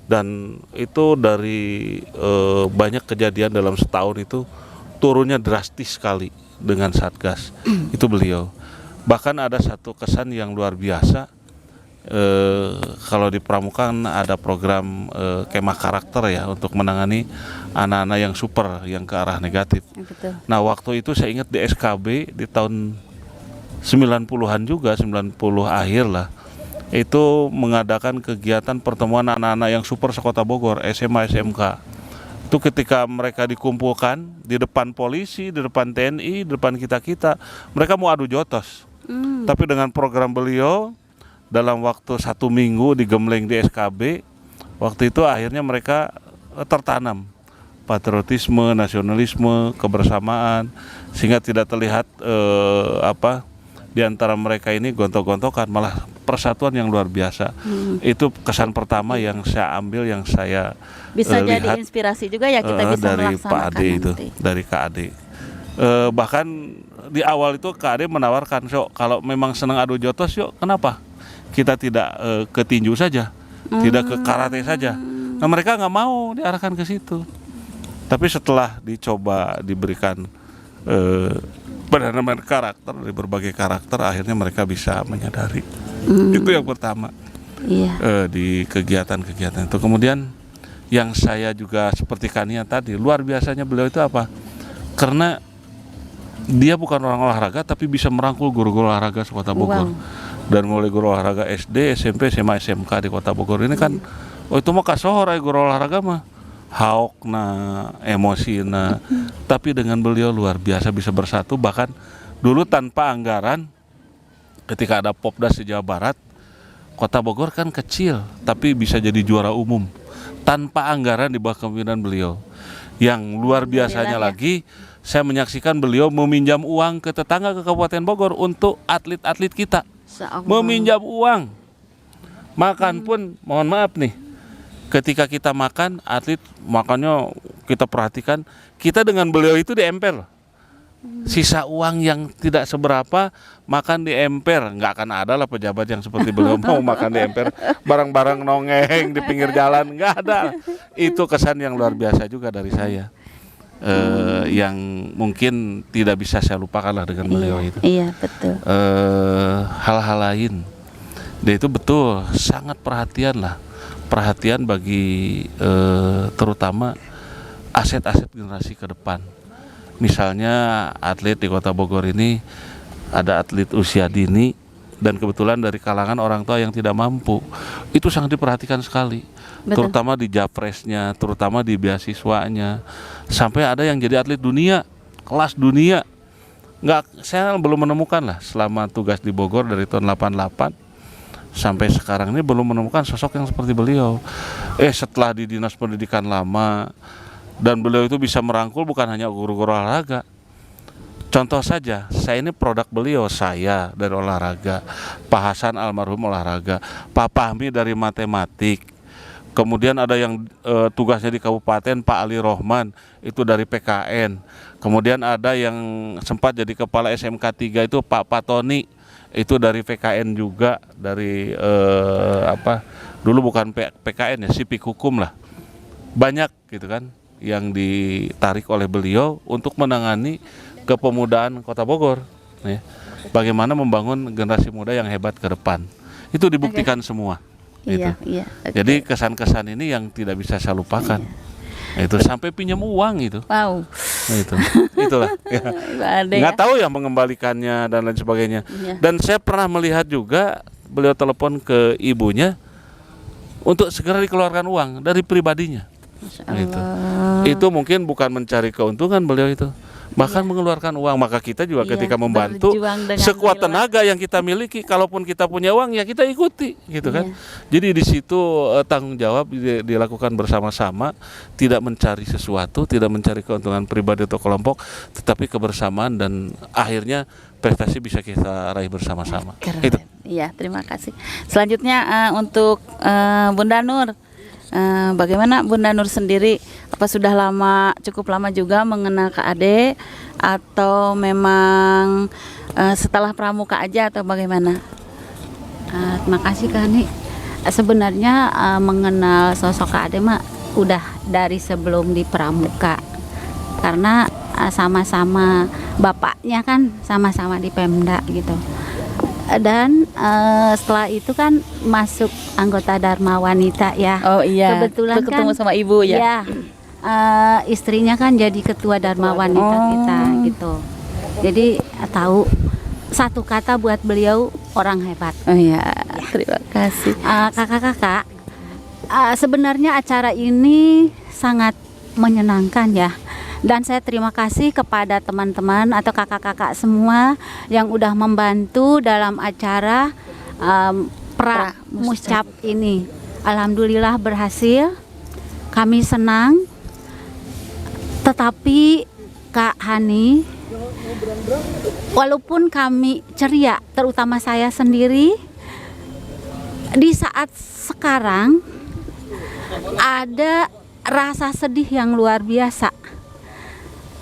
Dan itu dari banyak kejadian dalam setahun itu turunnya drastis sekali dengan Satgas. Itu beliau. Bahkan ada satu kesan yang luar biasa. Kalau di Pramuka ada program kemah karakter ya untuk menangani anak-anak yang super, yang ke arah negatif. Betul. Nah waktu itu saya ingat di SKB di tahun 90-an juga, 90 akhir lah, itu mengadakan kegiatan pertemuan anak-anak yang super sekota Bogor, SMA SMK. Itu ketika mereka dikumpulkan di depan polisi, di depan TNI, di depan kita-kita, mereka mau adu jotos. Tapi dengan program beliau dalam waktu 1 minggu digembleng di SKB, waktu itu akhirnya mereka tertanam patriotisme, nasionalisme, kebersamaan, sehingga tidak terlihat di antara mereka ini gontok-gontokan, malah persatuan yang luar biasa. Itu kesan pertama yang saya ambil, yang saya bisa lihat jadi inspirasi juga ya, kita bisa dari melaksanakan Pak Ade itu, nanti. dari Kak Ade. Bahkan di awal itu Kak Ade menawarkan, "Sok, kalau memang senang adu jotos, yuk kenapa kita tidak ke tinju saja, tidak ke karate saja." Nah mereka nggak mau diarahkan ke situ. Tapi setelah dicoba diberikan penanaman karakter dari berbagai karakter, akhirnya mereka bisa menyadari. Itu yang pertama. Di kegiatan-kegiatan itu. Kemudian yang saya juga seperti Kania tadi, luar biasanya beliau itu apa? Karena dia bukan orang olahraga tapi bisa merangkul guru-guru olahraga di Kota Bogor. Dan mulai guru olahraga SD, SMP, SMA, SMK di Kota Bogor ini kan, itu mah kasohor guru olahraga mah. Haokna, emosina, tapi dengan beliau luar biasa bisa bersatu. Bahkan dulu tanpa anggaran, ketika ada Popdas di Jawa Barat, Kota Bogor kan kecil, tapi bisa jadi juara umum tanpa anggaran di bawah kepemimpinan beliau. Yang luar biasanya lagi, saya menyaksikan beliau meminjam uang ke tetangga ke Kabupaten Bogor untuk atlet-atlet kita. Meminjam uang, makan pun mohon maaf nih. ketika kita makan, atlet makannya kita perhatikan, kita dengan beliau itu diemper. Sisa uang yang tidak seberapa makan di emper, nggak akan ada lah pejabat yang seperti beliau mau makan di emper, barang-barang nongeng di pinggir jalan, nggak ada. Itu kesan yang luar biasa juga dari saya, yang mungkin tidak bisa saya lupakan lah dengan beliau itu. Iya betul. Hal-hal lain, dia itu betul sangat perhatian bagi terutama aset-aset generasi ke depan. Misalnya atlet di Kota Bogor ini ada atlet usia dini dan kebetulan dari kalangan orang tua yang tidak mampu. Itu sangat diperhatikan sekali. Betul. Terutama di Japresnya, terutama di beasiswanya. Sampai ada yang jadi atlet dunia, kelas dunia. Saya belum menemukan lah selama tugas di Bogor dari tahun 88 sampai sekarang ini belum menemukan sosok yang seperti beliau. Setelah di Dinas Pendidikan lama, dan beliau itu bisa merangkul bukan hanya guru-guru olahraga. Contoh saja, saya ini produk beliau, saya dari olahraga, Pak Hasan almarhum olahraga, Pak Fahmi dari matematik. Kemudian ada yang tugasnya di kabupaten, Pak Ali Rohman, itu dari PKN. Kemudian ada yang sempat jadi kepala SMK 3 itu Pak Patoni, itu dari PKN juga, dari dulu bukan PKN ya, Sipik Hukum lah. Banyak gitu kan yang ditarik oleh beliau untuk menangani kepemudaan Kota Bogor, ya. Bagaimana membangun generasi muda yang hebat ke depan, itu dibuktikan semua. Iya, gitu. Jadi kesan-kesan ini yang tidak bisa saya lupakan. Itu sampai pinjam uang itu. Wow. Itulah. Ya. Nggak tahu ya mengembalikannya dan lain sebagainya. Dan saya pernah melihat juga beliau telepon ke ibunya untuk segera dikeluarkan uang dari pribadinya. Itu mungkin bukan mencari keuntungan beliau itu, bahkan mengeluarkan uang. Maka kita juga ketika membantu sekuat tenaga yang kita miliki, kalaupun kita punya uang ya kita ikuti gitu kan. Jadi di situ tanggung jawab dilakukan bersama-sama, tidak mencari sesuatu, tidak mencari keuntungan pribadi atau kelompok, tetapi kebersamaan, dan akhirnya prestasi bisa kita raih bersama-sama. Itu. Iya, terima kasih. Selanjutnya untuk Bunda Nur. Bagaimana Bunda Nur sendiri, apa sudah cukup lama juga mengenal Kak Ade, atau memang setelah pramuka aja, atau bagaimana? Terima kasih Kak Hani. Sebenarnya mengenal sosok Kak Ade mah udah dari sebelum di pramuka, karena sama-sama bapaknya kan sama-sama di Pemda gitu. Dan setelah itu kan masuk anggota Dharma Wanita ya. Oh iya. Kebetulan ketemu kan sama ibu ya. Ya, istrinya kan jadi ketua Dharma Wanita kita gitu. Jadi tahu satu kata buat beliau, orang hebat. Oh iya. Terima kasih. Kakak-kakak, sebenarnya acara ini sangat menyenangkan ya. Dan saya terima kasih kepada teman-teman atau kakak-kakak semua yang udah membantu dalam acara Pramuscap ini. Alhamdulillah berhasil, kami senang. Tetapi Kak Hani, walaupun kami ceria, terutama saya sendiri, di saat sekarang ada rasa sedih yang luar biasa.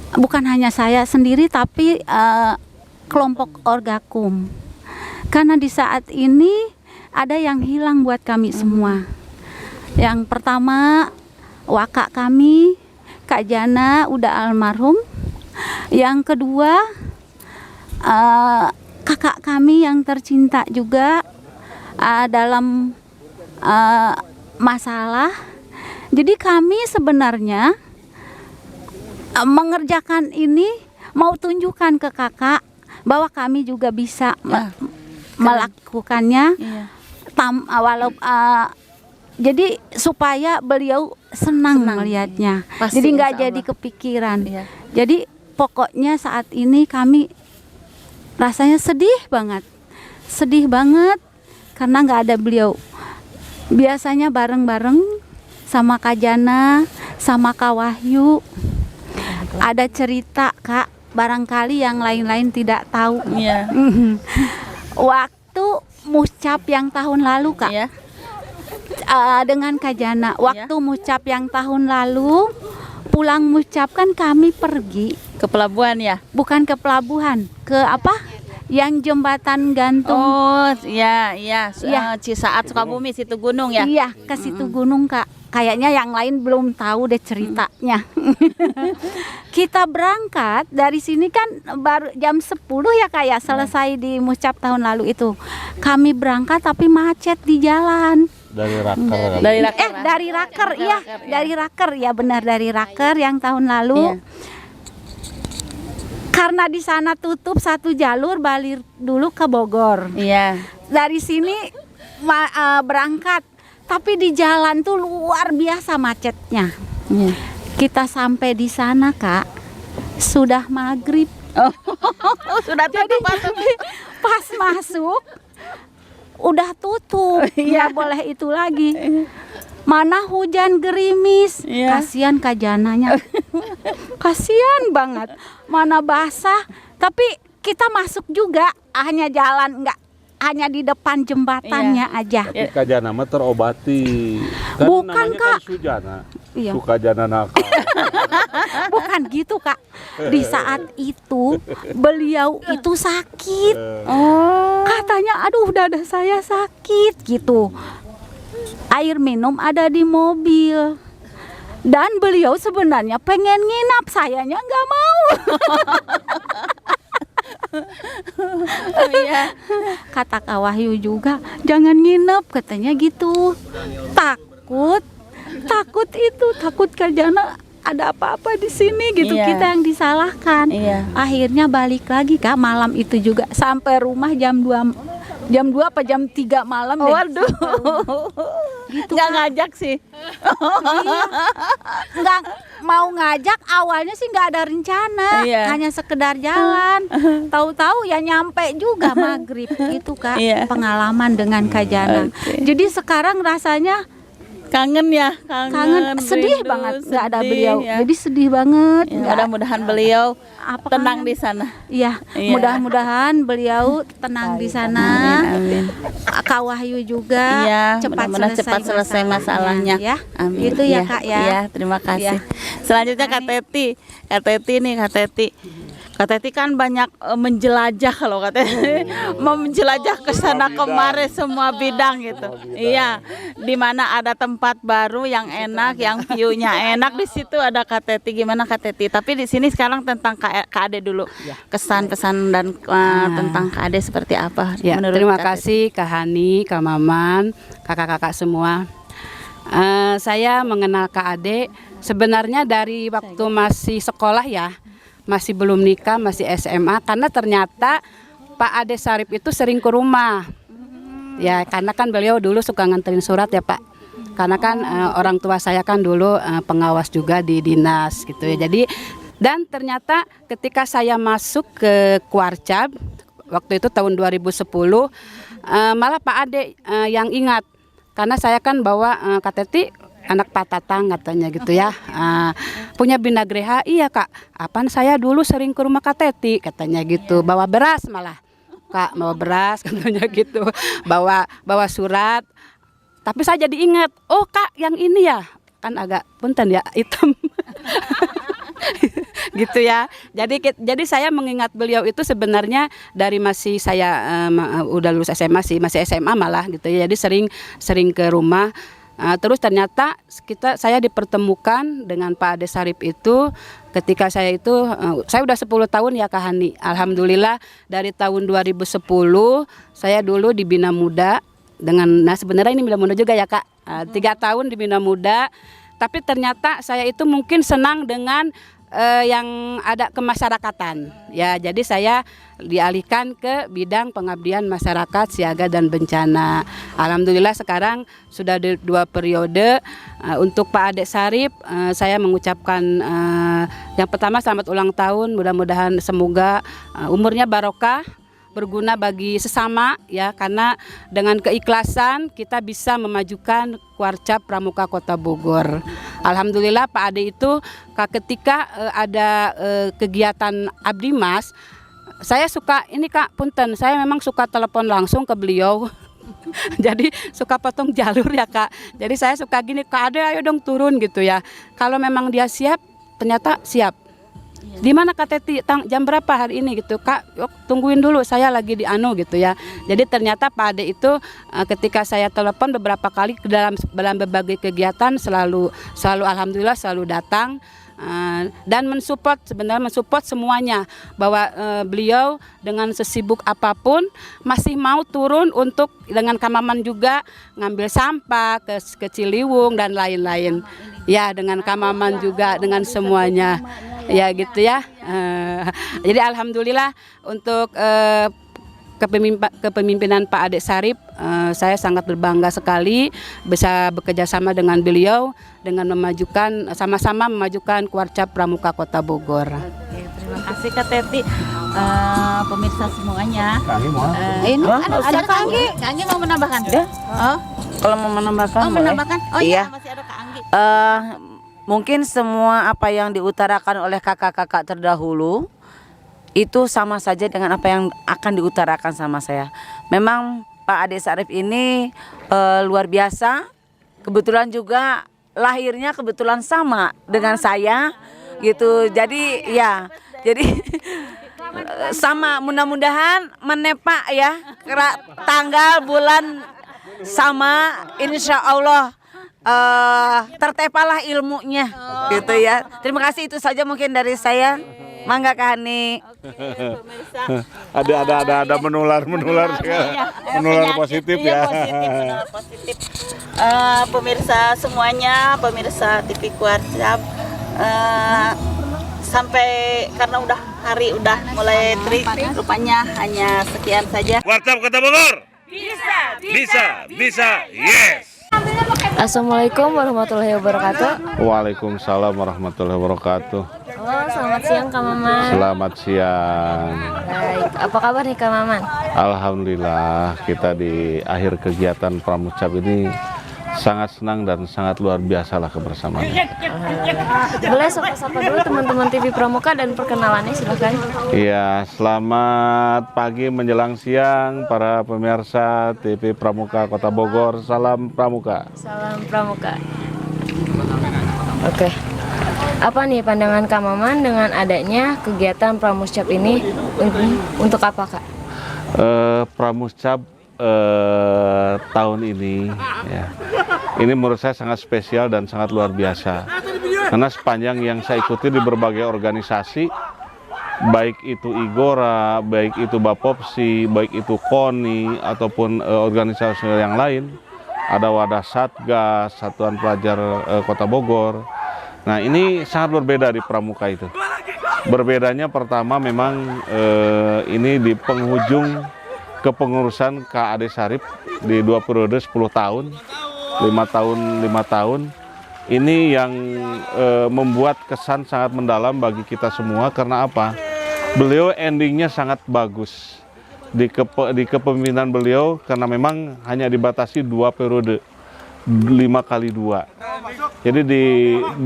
Bukan hanya saya sendiri, tapi kelompok Orgakum. Karena di saat ini ada yang hilang buat kami semua. Yang pertama, wakak kami, Kak Jana, udah almarhum. Yang kedua, kakak kami yang tercinta juga dalam masalah. Jadi kami sebenarnya mengerjakan ini mau tunjukkan ke kakak bahwa kami juga bisa melakukannya. Jadi supaya beliau senang melihatnya. Pasti, jadi nggak jadi kepikiran. Jadi pokoknya saat ini kami rasanya sedih banget karena nggak ada beliau. Biasanya bareng-bareng sama Kak Jana, sama Kak Wahyu. Ada cerita Kak, barangkali yang lain-lain tidak tahu. Waktu muscap yang tahun lalu Kak, dengan Kak Jana. Waktu mucap yang tahun lalu, pulang mucap kan kami pergi ke pelabuhan ya? Bukan ke pelabuhan, ke apa? Yang jembatan gantung. Oh, iya. Cisaat Sukabumi, situ gunung ya? Iya, ke situ gunung Kak. Kayaknya yang lain belum tahu deh ceritanya. Kita berangkat dari sini kan baru jam 10 ya Kak ya, selesai di mucap tahun lalu itu. Kami berangkat tapi macet di jalan. Dari Raker. Dari Raker, iya. Dari Raker, ya benar, dari Raker yang tahun lalu. Karena di sana tutup satu jalur, balik dulu ke Bogor. Iya. Dari sini berangkat, tapi di jalan tuh luar biasa macetnya. Iya. Kita sampai di sana Kak, sudah maghrib. Oh, sudah tutup. Pas masuk, udah tutup, nggak boleh itu lagi. Mana hujan gerimis, kasihan Kak Jananya, kasihan banget. Mana basah, tapi kita masuk juga, hanya jalan, nggak hanya di depan jembatannya aja. Tapi Kak Jana mah terobati. Kan bukan namanya Kak, kan Sujana. Iya. Suka Jana nakal. Bukan gitu Kak. Di saat itu beliau itu sakit. Katanya aduh dada saya sakit gitu. Air minum ada di mobil. Dan beliau sebenarnya pengen nginap, sayanya nggak mau. Kata Kak Wahyu juga jangan nginep katanya gitu. Takut Kak Jana ada apa-apa di sini gitu, kita yang disalahkan. Akhirnya balik lagi Kak, malam itu juga sampai rumah jam 2 apa jam 3 malam deh. Waduh. Gitu nggak ngajak sih. Nggak mau ngajak, awalnya sih nggak ada rencana, hanya sekedar jalan. Tahu-tahu ya nyampe juga maghrib gitu Kak. Pengalaman dengan Kak Jana. Jadi sekarang rasanya kangen ya, kangen, sedih rindu, banget nggak ada sedih, beliau. ya. Jadi sedih banget. Mudah-mudahan beliau tenang di sana. Iya, mudah-mudahan beliau tenang di sana. Amin. Kak Wahyu juga cepat selesai masalahnya. Ya. Amin. Gitu ya Kak ya. Iya, terima kasih. Selanjutnya Kak Teti. Kak Teti kan banyak menjelajah kalau Kak Teti mau menjelajah ke sana kemari semua bidang gitu. Iya, di mana ada tempat baru yang enak, yang view-nya enak, di situ ada Kak Teti. Gimana Kak Teti? Tapi di sini sekarang tentang Kak Ade dulu. Kesan-pesan dan tentang Kak Ade seperti apa? Ya, terima kasih Kak Hani, Kak Maman, kakak-kakak semua. Saya mengenal Kak Ade sebenarnya dari waktu masih sekolah ya. Masih belum nikah, masih SMA, karena ternyata Pak Ade Sarip itu sering ke rumah. Ya, karena kan beliau dulu suka nganterin surat ya Pak. Karena kan orang tua saya kan dulu pengawas juga di dinas gitu ya. Jadi dan ternyata ketika saya masuk ke Kuarcap waktu itu tahun 2010 malah Pak Ade yang ingat. Karena saya kan bawa Kak Teti anak Pak Tatang katanya gitu ya, punya Bina Greha. Iya Kak, apaan saya dulu sering ke rumah Kak Teti katanya gitu, bawa beras malah Kak, bawa beras katanya gitu, bawa surat. Tapi saya jadi ingat, oh Kak yang ini ya, kan agak punten ya hitam. Gitu ya. Jadi saya mengingat beliau itu sebenarnya dari masih saya udah lulus SMA sih, masih SMA malah gitu ya. Jadi sering ke rumah. Terus ternyata saya dipertemukan dengan Pak Ade Sarip itu ketika saya udah 10 tahun ya Kak Hani. Alhamdulillah dari tahun 2010 saya dulu di Bina Muda sebenarnya ini Bina Muda juga ya Kak. 3 tahun di Bina Muda. Tapi ternyata saya itu mungkin senang dengan yang ada kemasyarakatan ya, jadi saya dialihkan ke bidang pengabdian masyarakat siaga dan bencana. Alhamdulillah sekarang sudah 2 periode. Untuk Pak Ade Sarip saya mengucapkan yang pertama selamat ulang tahun, mudah-mudahan semoga umurnya barokah, berguna bagi sesama ya, karena dengan keikhlasan kita bisa memajukan Kuarcap Pramuka Kota Bogor. Alhamdulillah Pak Ade itu ketika ada kegiatan Abdi Mas, saya suka ini Kak punten, saya memang suka telepon langsung ke beliau. Jadi suka potong jalur ya Kak. Jadi saya suka gini, Kak Ade ayo dong turun gitu ya. Kalau memang dia siap, ternyata siap. Di mana Kak Teti, jam berapa hari ini gitu, Kak, yuk, tungguin dulu, saya lagi di anu gitu ya. Jadi ternyata Pak Ade itu ketika saya telepon beberapa kali dalam berbagai kegiatan selalu alhamdulillah selalu datang. Dan mensupport semuanya bahwa beliau dengan sesibuk apapun masih mau turun untuk dengan Kamaman juga ngambil sampah ke Ciliwung dan lain-lain ya, dengan Kamaman juga dengan semuanya ya gitu ya. Jadi alhamdulillah untuk kepemimpinan Pak Ade Sarip, saya sangat berbangga sekali bisa bekerja sama dengan beliau dengan memajukan sama-sama memajukan Kuarcap Pramuka Kota Bogor. Oke, terima kasih Kak Teti. Pemirsa semuanya. Ini Ada Kak Anggi. Kak Anggi mau menambahkan? Oh, kalau mau menambahkan, oh menambahkan? Oh iya, iya. masih ada Kak Anggi. Mungkin semua apa yang diutarakan oleh kakak-kakak terdahulu itu sama saja dengan apa yang akan diutarakan sama saya. Memang Pak Ade Sarip ini luar biasa. Kebetulan juga lahirnya kebetulan sama dengan saya gitu. Jadi ya, jadi sama, mudah-mudahan menepak ya tanggal bulan sama, insya Allah tertepalah ilmunya gitu ya. Terima kasih, itu saja mungkin dari saya. Mangga Kak Hani. Ada menular positif ya. Positif. Pemirsa semuanya, pemirsa TV Kuarcap, sampai karena hari udah mulai terik, rupanya hanya sekian saja. Kuarcap Kota Bogor. Bisa, yes. Assalamualaikum warahmatullahi wabarakatuh. Waalaikumsalam warahmatullahi wabarakatuh. Halo, selamat siang Kak Maman. Selamat siang. Baik, apa kabar nih Kak Maman? Alhamdulillah, kita di akhir kegiatan Pramucap ini sangat senang dan sangat luar biasa lah kebersamaannya. Boleh sapa-sapa dulu teman-teman TV Pramuka dan perkenalannya, silahkan. Iya, selamat pagi menjelang siang para pemirsa TV Pramuka Kota Bogor. Salam Pramuka. Salam Pramuka. Oke. Apa nih pandangan Kak Maman dengan adanya kegiatan Pramucap ini untuk apa Kak? Pramucap tahun ini ya, ini menurut saya sangat spesial dan sangat luar biasa karena sepanjang yang saya ikuti di berbagai organisasi, baik itu Igora, baik itu Bapopsi, baik itu KONI ataupun organisasi yang lain, ada wadah Satgas, Satuan Pelajar Kota Bogor. Nah, ini sangat berbeda di Pramuka itu. Berbedanya pertama memang ini di penghujung kepengurusan Kak Ade Sarip di 2 periode 10 tahun, 5 tahun. Ini yang membuat kesan sangat mendalam bagi kita semua. Karena apa? Beliau endingnya sangat bagus di kepemimpinan beliau, karena memang hanya dibatasi 2 periode, 5x2. Jadi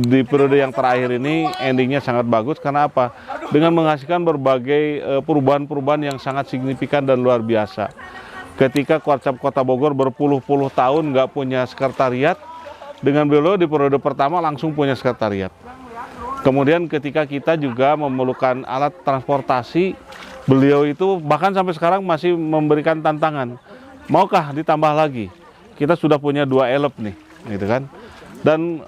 di periode yang terakhir ini endingnya sangat bagus. Karena apa? Dengan menghasilkan berbagai perubahan-perubahan yang sangat signifikan dan luar biasa. Ketika Kuarcap Kota Bogor berpuluh-puluh tahun nggak punya sekretariat, dengan beliau di periode pertama langsung punya sekretariat. Kemudian ketika kita juga memerlukan alat transportasi, beliau itu bahkan sampai sekarang masih memberikan tantangan. Maukah ditambah lagi? Kita sudah punya 2 elep nih, gitu kan? Dan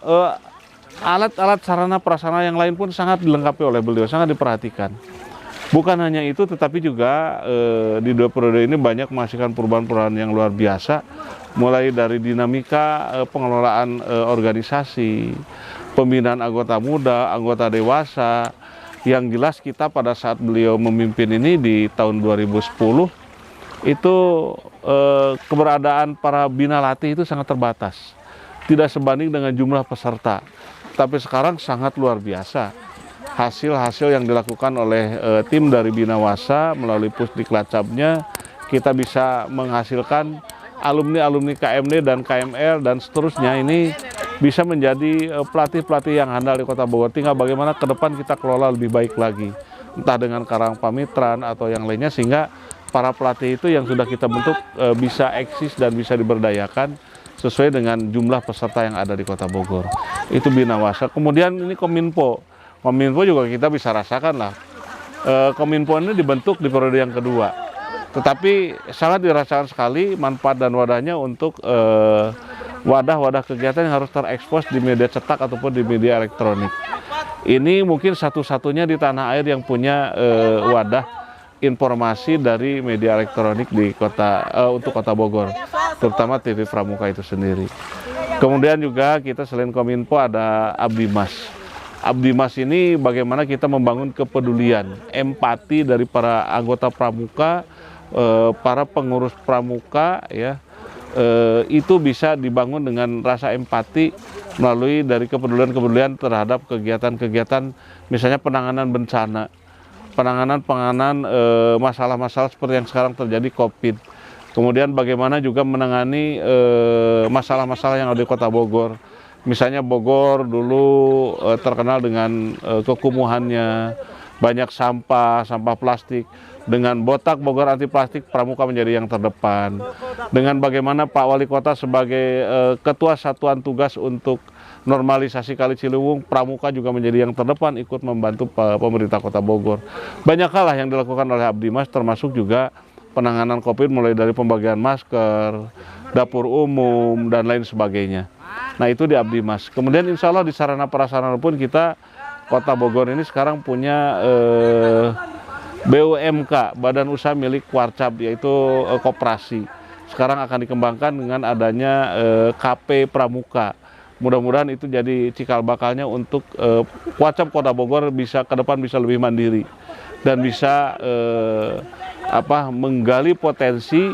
alat-alat sarana prasarana yang lain pun sangat dilengkapi oleh beliau, sangat diperhatikan. Bukan hanya itu, tetapi juga di 2 periode ini banyak menghasilkan perubahan-perubahan yang luar biasa, mulai dari dinamika pengelolaan organisasi, pembinaan anggota muda, anggota dewasa. Yang jelas kita pada saat beliau memimpin ini di tahun 2010 itu keberadaan para bina latih itu sangat terbatas, tidak sebanding dengan jumlah peserta. Tapi sekarang sangat luar biasa hasil-hasil yang dilakukan oleh tim dari Binawasa melalui Pusdiklacapnya. Kita bisa menghasilkan alumni-alumni KMD dan KMR dan seterusnya, ini bisa menjadi pelatih-pelatih yang handal di Kota Bogor. Tinggal bagaimana ke depan kita kelola lebih baik lagi, entah dengan Karang Pamitran atau yang lainnya, sehingga para pelatih itu yang sudah kita bentuk bisa eksis dan bisa diberdayakan sesuai dengan jumlah peserta yang ada di Kota Bogor. Itu Binawasa. Kemudian ini Kominfo juga kita bisa rasakan lah. Kominfo ini dibentuk di periode yang kedua, tetapi sangat dirasakan sekali manfaat dan wadahnya untuk wadah-wadah kegiatan yang harus terekspos di media cetak ataupun di media elektronik. Ini mungkin satu-satunya di tanah air yang punya wadah informasi dari media elektronik di untuk Kota Bogor, terutama TV Pramuka itu sendiri. Kemudian juga kita selain Kominfo ada Abdimas. Abdimas ini bagaimana kita membangun kepedulian, empati dari para anggota Pramuka, para pengurus Pramuka, ya, itu bisa dibangun dengan rasa empati melalui dari kepedulian terhadap kegiatan-kegiatan, misalnya penanganan bencana, penanganan masalah-masalah seperti yang sekarang terjadi COVID. Kemudian bagaimana juga menangani masalah-masalah yang ada di Kota Bogor. Misalnya Bogor dulu terkenal dengan kekumuhannya, banyak sampah plastik. Dengan botak Bogor anti plastik, Pramuka menjadi yang terdepan. Dengan bagaimana Pak Wali Kota sebagai ketua satuan tugas untuk normalisasi Kali Ciliwung, Pramuka juga menjadi yang terdepan ikut membantu pemerintah Kota Bogor. Banyak hal yang dilakukan oleh Abdimas, termasuk juga penanganan COVID mulai dari pembagian masker, dapur umum, dan lain sebagainya. Nah itu di Abdimas. Kemudian insya Allah di sarana prasarana pun kita, Kota Bogor ini sekarang punya BUMK, Badan Usaha Milik Warcap, yaitu koperasi. Sekarang akan dikembangkan dengan adanya KP Pramuka. Mudah-mudahan itu jadi cikal bakalnya untuk Warcap Kota Bogor bisa ke depan bisa lebih mandiri dan bisa menggali potensi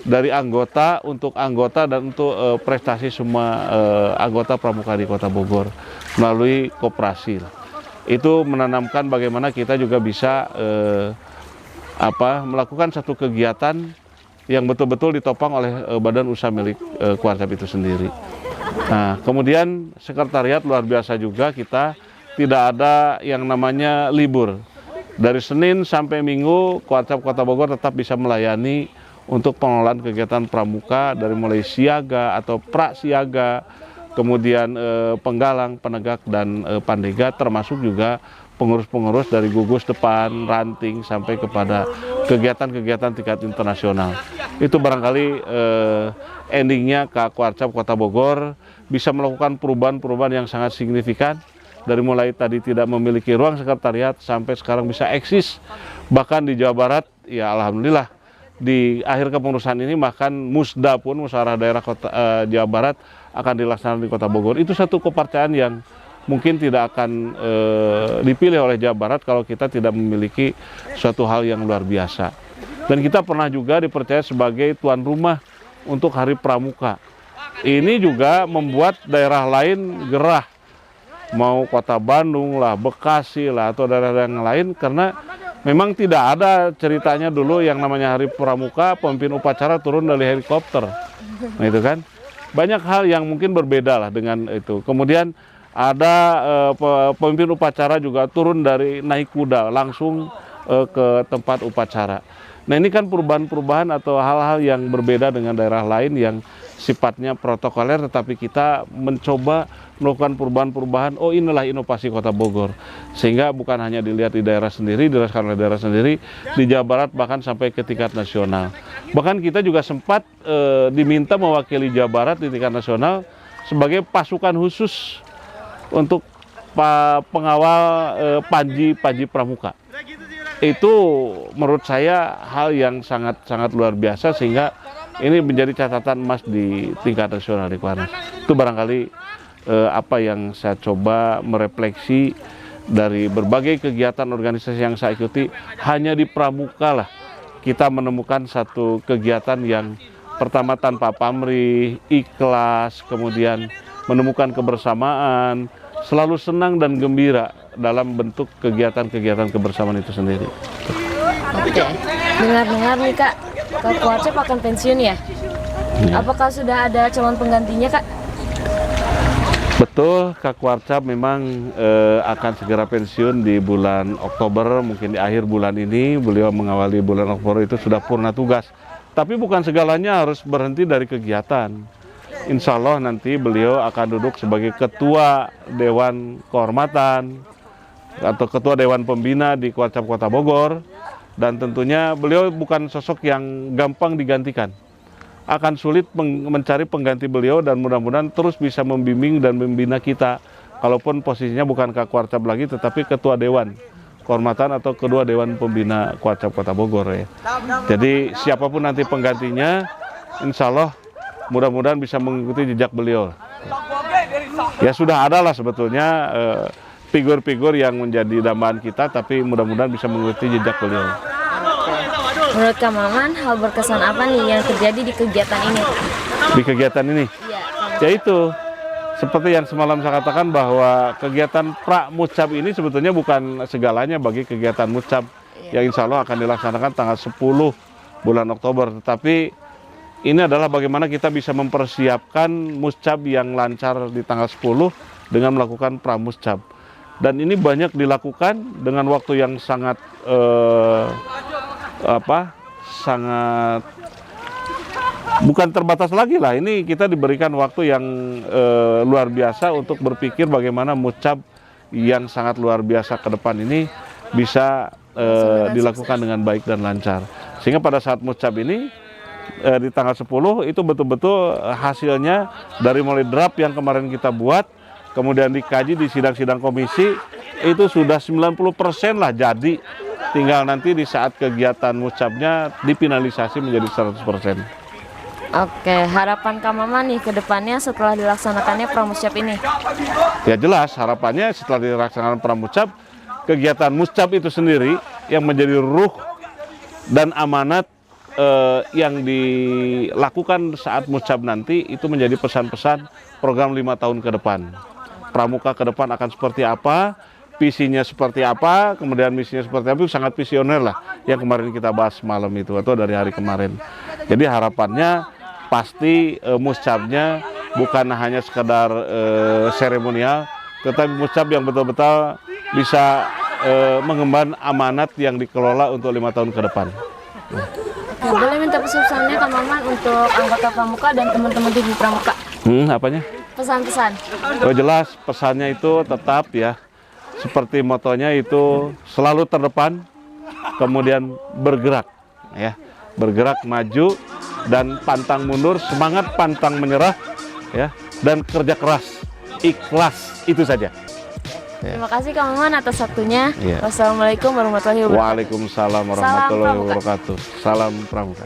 dari anggota untuk anggota dan untuk prestasi semua anggota Pramuka di Kota Bogor melalui koperasi. Itu menanamkan bagaimana kita juga bisa melakukan satu kegiatan yang betul-betul ditopang oleh Badan Usaha Milik Warcap itu sendiri. Nah, kemudian sekretariat luar biasa juga, kita tidak ada yang namanya libur. Dari Senin sampai Minggu, Warcap Kota Bogor tetap bisa melayani untuk pengelolaan kegiatan Pramuka dari mulai siaga atau pra-siaga, kemudian penggalang, penegak, dan pandega, termasuk juga pengurus-pengurus dari gugus depan, ranting, sampai kepada kegiatan-kegiatan tingkat internasional. Itu barangkali endingnya Warcap Kota Bogor bisa melakukan perubahan-perubahan yang sangat signifikan, dari mulai tadi tidak memiliki ruang sekretariat sampai sekarang bisa eksis. Bahkan di Jawa Barat, ya alhamdulillah, di akhir kepengurusan ini bahkan musda pun, musyawarah daerah Jawa Barat, akan dilaksanakan di Kota Bogor. Itu satu kepercayaan yang mungkin tidak akan dipilih oleh Jawa Barat kalau kita tidak memiliki suatu hal yang luar biasa. Dan kita pernah juga dipercaya sebagai tuan rumah untuk Hari Pramuka. Ini juga membuat daerah lain gerah, mau Kota Bandung lah, Bekasi lah, atau daerah yang lain, karena memang tidak ada ceritanya dulu yang namanya Hari Pramuka, pemimpin upacara turun dari helikopter. Nah itu kan, banyak hal yang mungkin berbeda lah dengan itu. Kemudian ada pemimpin upacara juga turun dari naik kuda langsung ke tempat upacara. Nah ini kan perubahan-perubahan atau hal-hal yang berbeda dengan daerah lain yang sifatnya protokoler, tetapi kita mencoba melakukan perubahan-perubahan. Oh inilah inovasi Kota Bogor, sehingga bukan hanya dilihat di daerah sendiri, dirasakan oleh daerah sendiri, di Jawa Barat bahkan sampai ke tingkat nasional. Bahkan kita juga sempat diminta mewakili Jawa Barat di tingkat nasional sebagai pasukan khusus untuk pengawal Panji Pramuka. Itu menurut saya hal yang sangat luar biasa, sehingga ini menjadi catatan emas di tingkat nasional di Kuarnas. Itu barangkali apa yang saya coba merefleksi dari berbagai kegiatan organisasi yang saya ikuti. Hanya di Pramuka lah kita menemukan satu kegiatan yang pertama tanpa pamrih, ikhlas, kemudian menemukan kebersamaan, selalu senang dan gembira dalam bentuk kegiatan-kegiatan kebersamaan itu sendiri. Oke, dengar-dengar nih Kak Warcap akan pensiun ya? Apakah sudah ada calon penggantinya Kak? Betul, Kak Warcap memang akan segera pensiun di bulan Oktober, mungkin di akhir bulan ini. Beliau mengawali bulan Oktober itu sudah purna tugas. Tapi bukan segalanya harus berhenti dari kegiatan. Insya Allah nanti beliau akan duduk sebagai Ketua Dewan Kehormatan atau Ketua Dewan Pembina di Warcap Kota Bogor. Dan tentunya beliau bukan sosok yang gampang digantikan. Akan sulit mencari pengganti beliau dan mudah-mudahan terus bisa membimbing dan membina kita. Kalaupun posisinya bukan Kak Warcap lagi, tetapi Ketua Dewan Kehormatan atau Kedua Dewan Pembina Warcap Kota Bogor ya. Jadi siapapun nanti penggantinya, insya Allah mudah-mudahan bisa mengikuti jejak beliau. Ya sudah ada lah sebetulnya figur-figur yang menjadi dambaan kita, tapi mudah-mudahan bisa mengikuti jejak beliau. Menurut Kang Maman, hal berkesan apa nih yang terjadi di kegiatan ini? Di kegiatan ini? Yaitu, seperti yang semalam saya katakan bahwa kegiatan Pramucap ini sebetulnya bukan segalanya bagi kegiatan Mucap yang insya Allah akan dilaksanakan tanggal 10 bulan Oktober. Tetapi ini adalah bagaimana kita bisa mempersiapkan Mucap yang lancar di tanggal 10 dengan melakukan Pramucap. Dan ini banyak dilakukan dengan waktu yang sangat sangat bukan terbatas lagi lah. Ini kita diberikan waktu yang luar biasa untuk berpikir bagaimana Mucap yang sangat luar biasa ke depan ini bisa dilakukan dengan baik dan lancar. Sehingga pada saat Mucap ini di tanggal 10 itu betul-betul hasilnya dari mulai draft yang kemarin kita buat, kemudian dikaji di sidang-sidang komisi, itu sudah 90% lah jadi. Tinggal nanti di saat kegiatan Mucapnya dipinalisasi menjadi 100%. Oke, harapan Kang Maman nih ke depannya setelah dilaksanakannya Pramucap ini? Ya jelas, harapannya setelah dilaksanakan Pramucap, kegiatan Mucap itu sendiri yang menjadi ruh dan amanat yang dilakukan saat Mucap nanti itu menjadi pesan-pesan program 5 tahun ke depan. Pramuka ke depan akan seperti apa, visinya seperti apa, kemudian misinya seperti apa, itu sangat visioner lah yang kemarin kita bahas malam itu atau dari hari kemarin. Jadi harapannya pasti Mucapnya bukan hanya sekedar seremonial, tetapi Mucap yang betul-betul bisa mengemban amanat yang dikelola untuk 5 tahun ke depan. Boleh minta pesan-pesannya Kang Maman untuk anggota Pramuka dan teman-teman TV Pramuka? Apanya? Pesan-pesan. Oh jelas, pesannya itu tetap ya, seperti motonya itu selalu terdepan, kemudian bergerak, ya, bergerak maju dan pantang mundur, semangat pantang menyerah, ya, dan kerja keras, ikhlas, itu saja. Ya. Terima kasih Kang Maman atas waktunya. Ya. Wassalamualaikum warahmatullahi wabarakatuh. Waalaikumsalam warahmatullahi wabarakatuh. Salam Pramuka.